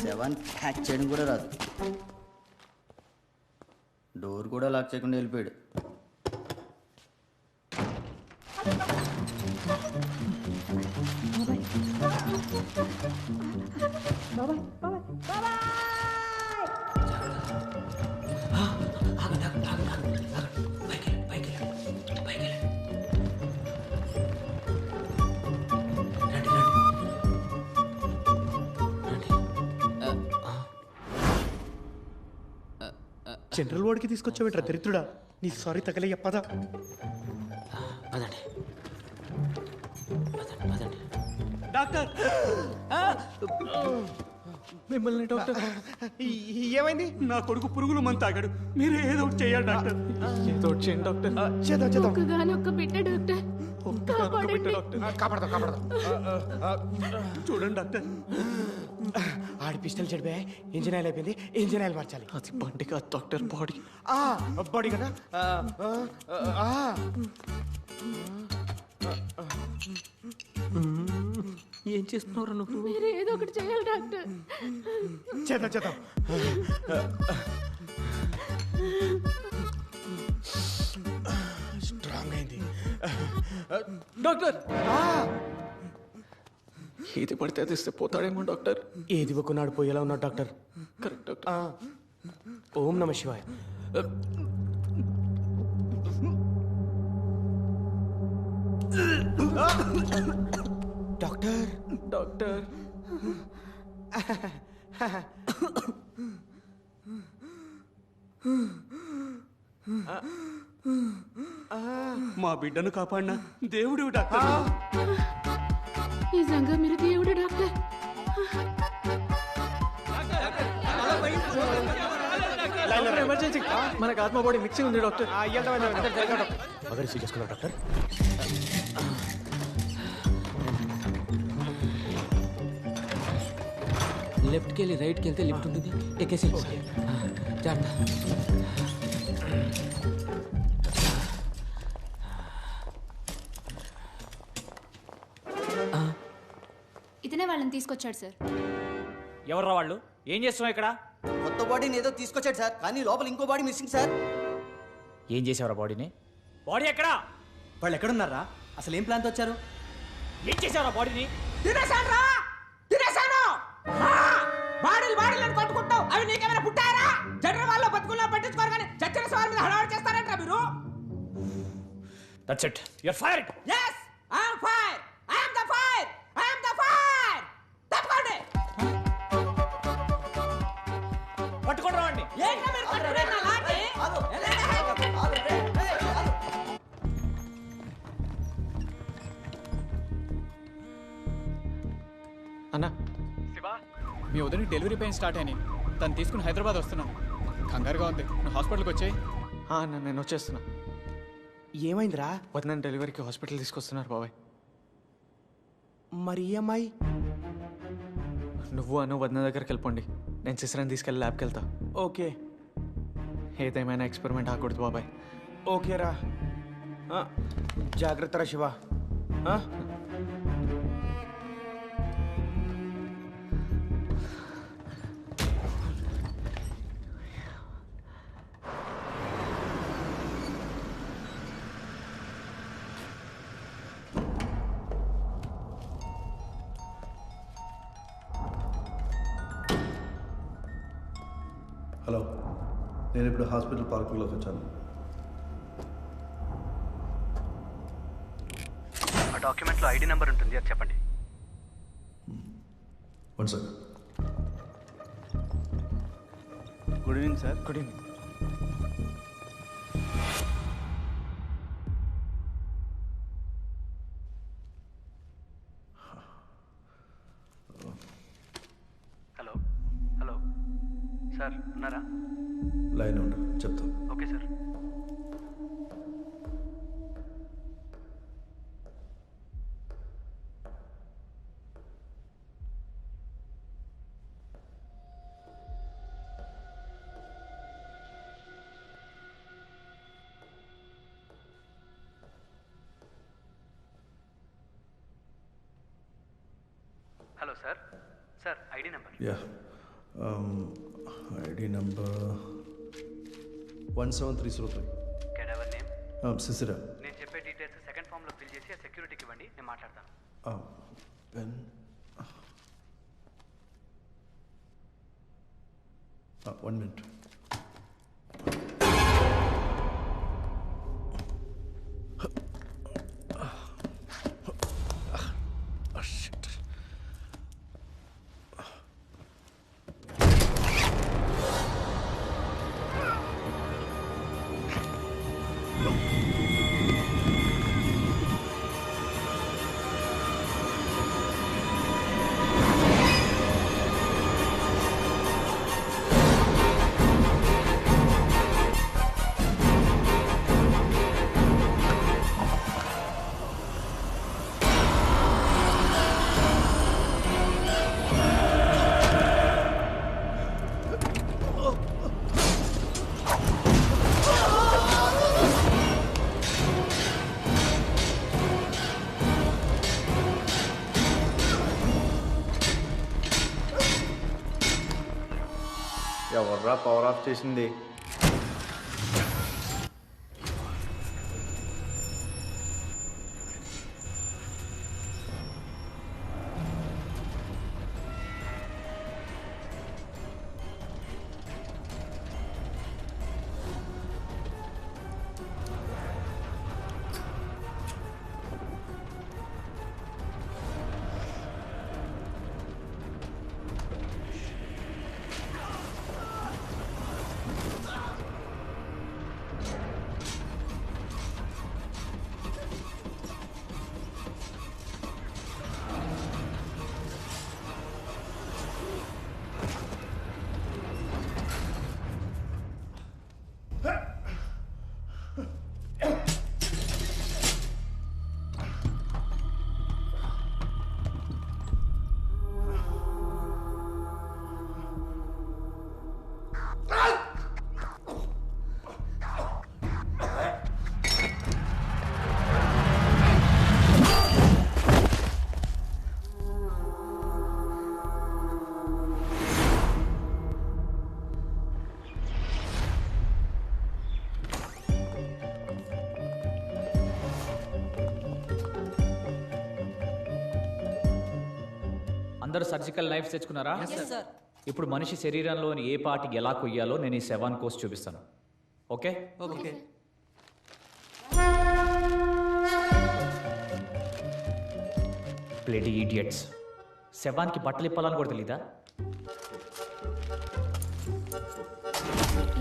సెవెన్ హ్యాక్ చేయడం కూడా రాదు. డోర్ కూడా లాక్ చేయకుండా వెళ్ళిపోయాడు. జనరల్ వార్డ్కి తీసుకొచ్చావేంట్రా దరిద్రుడా. నీ సారీ తగలే పదా. పదండి పదండి. డాక్టర్ మిమ్మల్ని డాక్టర్. ఏమైంది? నా కొడుకు పురుగుల మందు తాగాడు. మీరే ఏదో ఒకటి చేయాలి డాక్టర్. ఏదో ఒకటి చేయండి డాక్టర్. చేద్దాం. ఒక్క బిడ్డ డాక్టర్. కాపాడదాం. చూడండి డాక్టర్. ఆడి పిస్టల్ చెడిపోయా, ఇంజిన్ ఆయిల్ అయిపోయింది, ఇంజిన్ ఆయిల్ మార్చాలి. అది బండి కాదు డాక్టర్, బాడీ. బాడీ కదా. ఏం చేస్తున్నారు నువ్వు? మీరు ఏదో ఒకటి చేయాలి డాక్టర్. చేద్దాం. స్ట్రాంగ్ అయింది డాక్టర్. ఏది పడితే అది ఇస్తే పోతాడేమో డాక్టర్. ఏది ఇవ్వకున్నాడు పోయేలా ఉన్నాడు డాక్టర్. Correct doctor. ఓం నమ శివాయ. డాక్టర్ మా బిడ్డను కాపాడినా దేవుడు డాక్టర్. నిజంగా మీరు దేవుడు డాక్టర్. ఎమర్జెన్సీ, మనకు ఆత్మ బాడీ మిక్సింగ్ ఉంది డాక్టర్. అదే రిసీవ్ చేసుకున్నా డాక్టర్. లెఫ్ట్కి వెళ్ళి రైట్కి వెళ్తే లిఫ్ట్ ఉంటుంది, ఎక్కేసి జాగ్రత్త. ఇతనే వాళ్ళని తీసుకొచ్చాడు సార్. ఎవర్రా వాళ్ళు? ఏం చేస్తున్నావు ఇక్కడ? కొత్త బాడీని ఏదో తీసుకొచ్చాడు సార్, కానీ లోపల ఇంకో బాడీ మిస్సింగ్ సార్. ఏం చేసావురా బాడీని? బాడీ ఎక్కడా? వాళ్ళు ఎక్కడున్నారా? అసలు ఏం ప్లాన్తో వచ్చారు? ఏం చేసావురా బాడీని? తినేశాను బాడీలు అని కొట్టుకుంటావు. అవి నీకేమైనా పుట్టారా? జనరల్ వాళ్ళు బతుకుల్లో పట్టించుకోరు కానీ చచ్చిన సవాల్ మీద హడావడి చేస్తారంట మీరు. That's it, you are fired. yes I am fire. I am the fire. తప్పకండి. పట్టుకోండి రాండి. ఏంటో మీరు కొట్టుకునే నా లాటి. అన్నా మీ వదిన డెలివరీ పెయిన్ స్టార్ట్ అయినాయి. తను తీసుకుని హైదరాబాద్ వస్తున్నాను. కంగారుగా ఉంది, నువ్వు హాస్పిటల్కి వచ్చాయి. అన్న నేను వచ్చేస్తున్నా. ఏమైందిరా? వదిన డెలివరీకి హాస్పిటల్ తీసుకొస్తున్నారు బాబాయ్. మరి EMI? నువ్వు అను వదిన దగ్గరికి వెళ్ళిపోండి, నేను సిస్టర్ని తీసుకెళ్ళి ల్యాబ్కి వెళ్తా. ఓకే. ఏదేమైనా ఎక్స్పెరిమెంట్ ఆకూడదు బాబాయ్. ఓకేరా. జాగ్రత్త రా శివ. హలో, నేను ఇప్పుడు హాస్పిటల్ పార్కింగ్లోకి వచ్చాను. ఆ డాక్యుమెంట్లో ID నెంబర్ ఉంటుంది, అది చెప్పండి. One second. Good evening sir. Good evening. Hello sir, ఉన్నారా? లైన్ ఉండు, చెప్తా. Okay sir. Hello sir. Sir ID number. Yeah, ID number 17303. Cadaver name. Sisira. నేను చెప్పే డీటెయిల్స్ సెకండ్ ఫామ్లో ఫిల్ చేసి ఆ సెక్యూరిటీకి ఇవ్వండి, నేను మాట్లాడతాను. పెన్. 1 minute. ఎవర్రా పవర్ ఆఫ్ చేసింది? అందరూ సర్జికల్ నైఫ్స్ తెచ్చుకున్నారా? ఇప్పుడు మనిషి శరీరంలోని ఏ పార్టీకి ఎలా కొయ్యాలో నేను ఈ సెవెన్ కోర్స్ చూపిస్తాను. Okay okay. Bloody idiots. శవానికి బట్టలు ఇప్పాలని కూడా తెలీదా?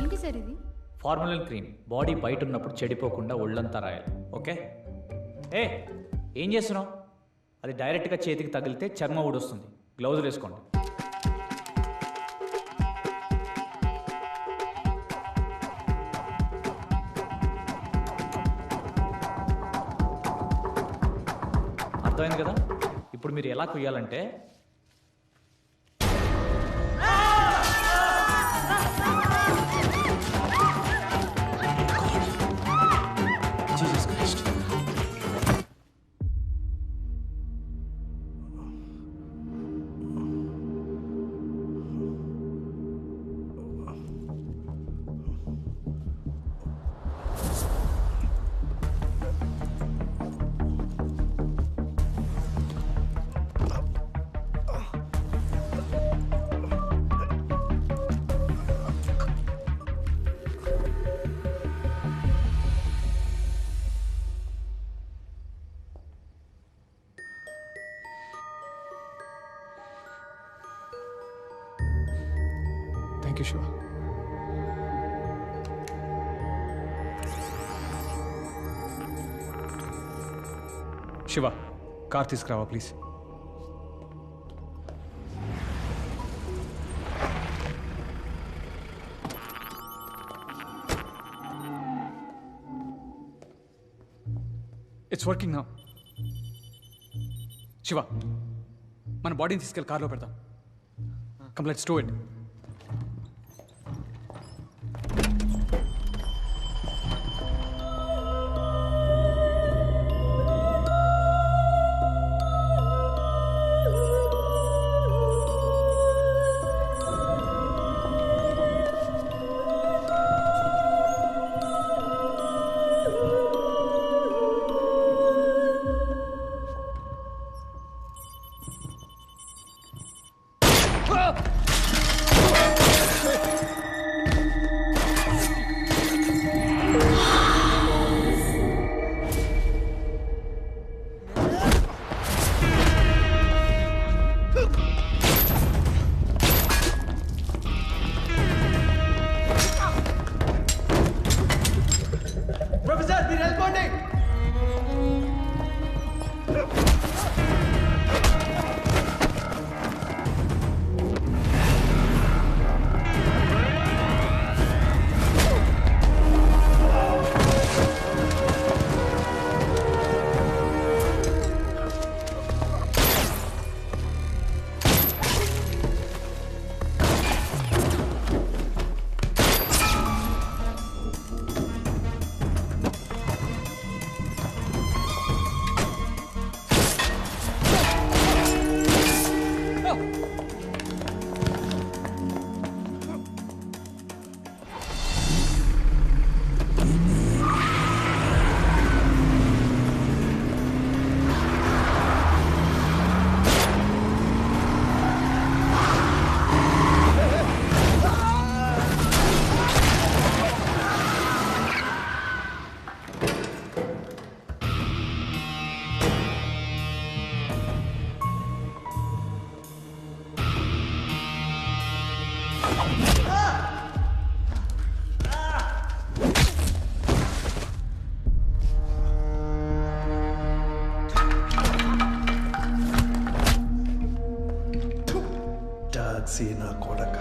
ఏంటి సార్ ఇది? Formalin cream. బాడీ బయట ఉన్నప్పుడు చెడిపోకుండా ఒళ్ళంతా రాయాలి. ఓకే? ఏం చేస్తున్నావు? అది డైరెక్ట్గా చేతికి తగిలితే చర్మం ఊడొస్తుంది. గ్లౌజులు వేసుకోండి. అర్థమైంది కదా? ఇప్పుడు మీరు ఎలా కొయ్యాలంటే thank you Shiva. Shiva, car తీసుకురావా please. It's working now. Shiva, మన బాడీని తీసుకెళ్ళి కార్లో పెడతాం. Come let's do it. Taxi నా కొడక.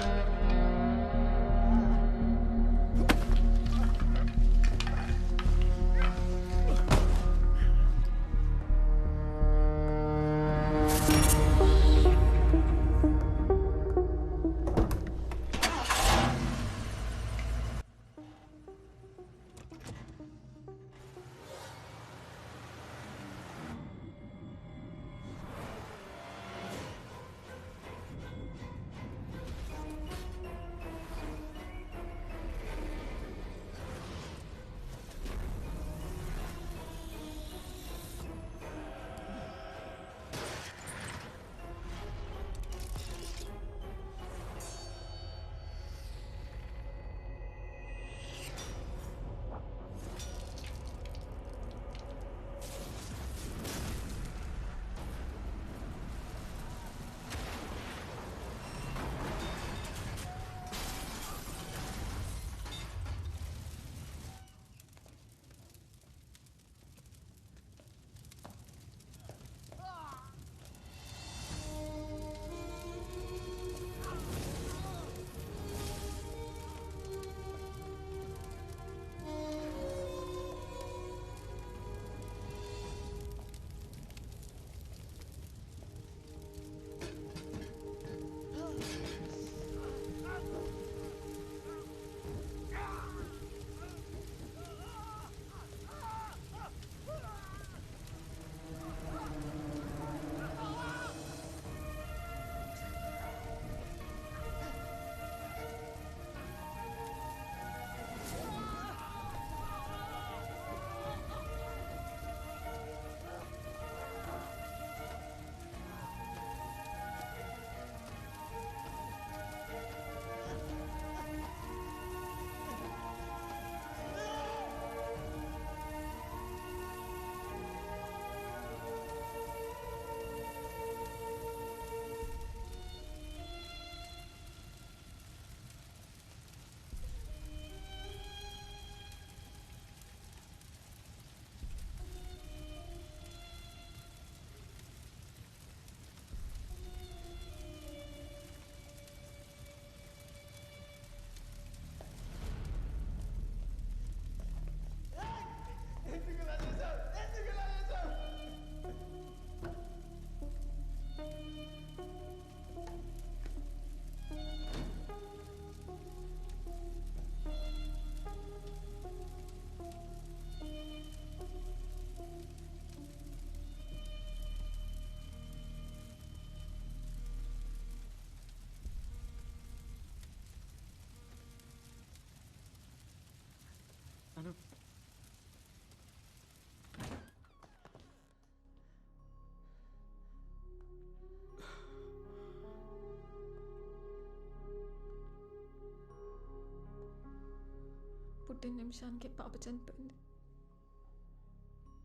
పుట్టిన నిమిషానికి పాప చనిపోయింది.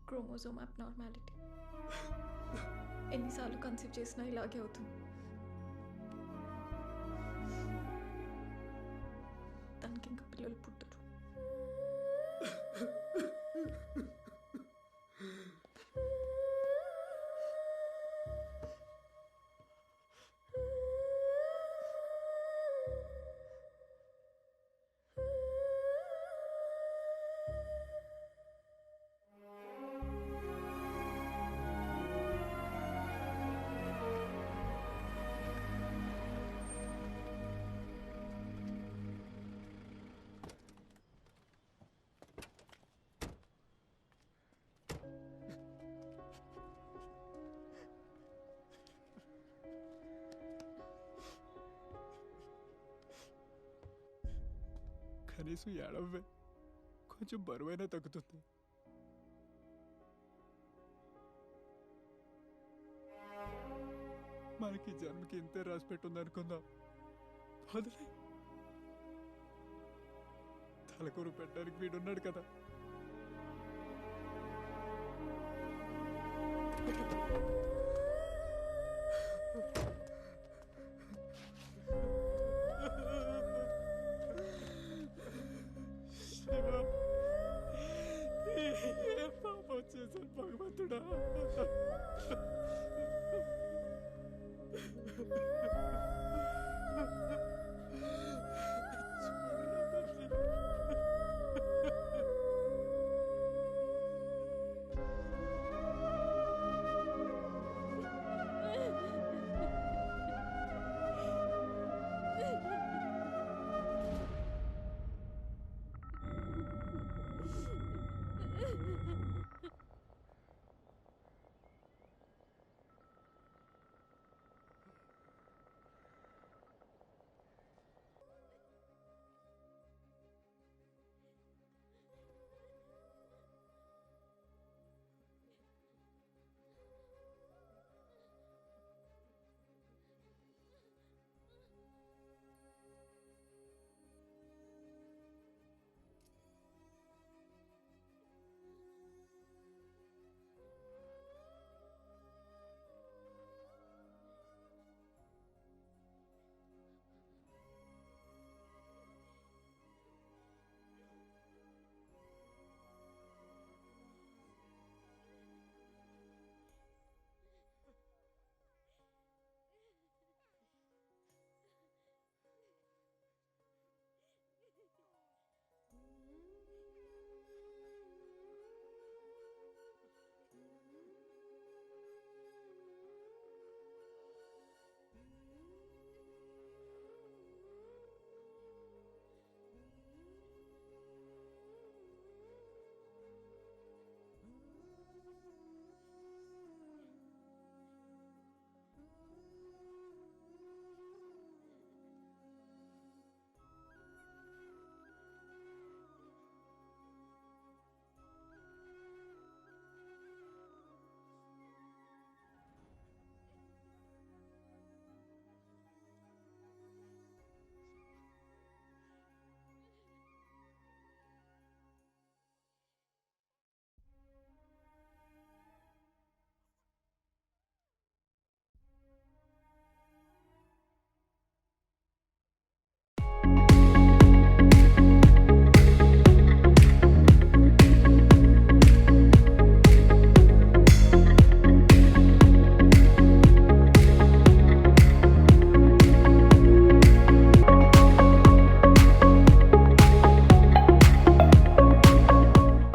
Chromosome abnormality. ఎన్నిసార్లు కన్సీవ్ చేసినా ఇలాగే అవుతుంది. తనకి ఇంకా పిల్లలు పుట్టరు. కనీసం ఏడవే, కొంచెం బరువైనా తగ్గుతుంది. మనకి జన్మకి ఇంతే రాసి పెట్టుంది అనుకుందాం. వదిలే, తలకూరు పెట్టడానికి వీడున్నాడు కదా. Thank you.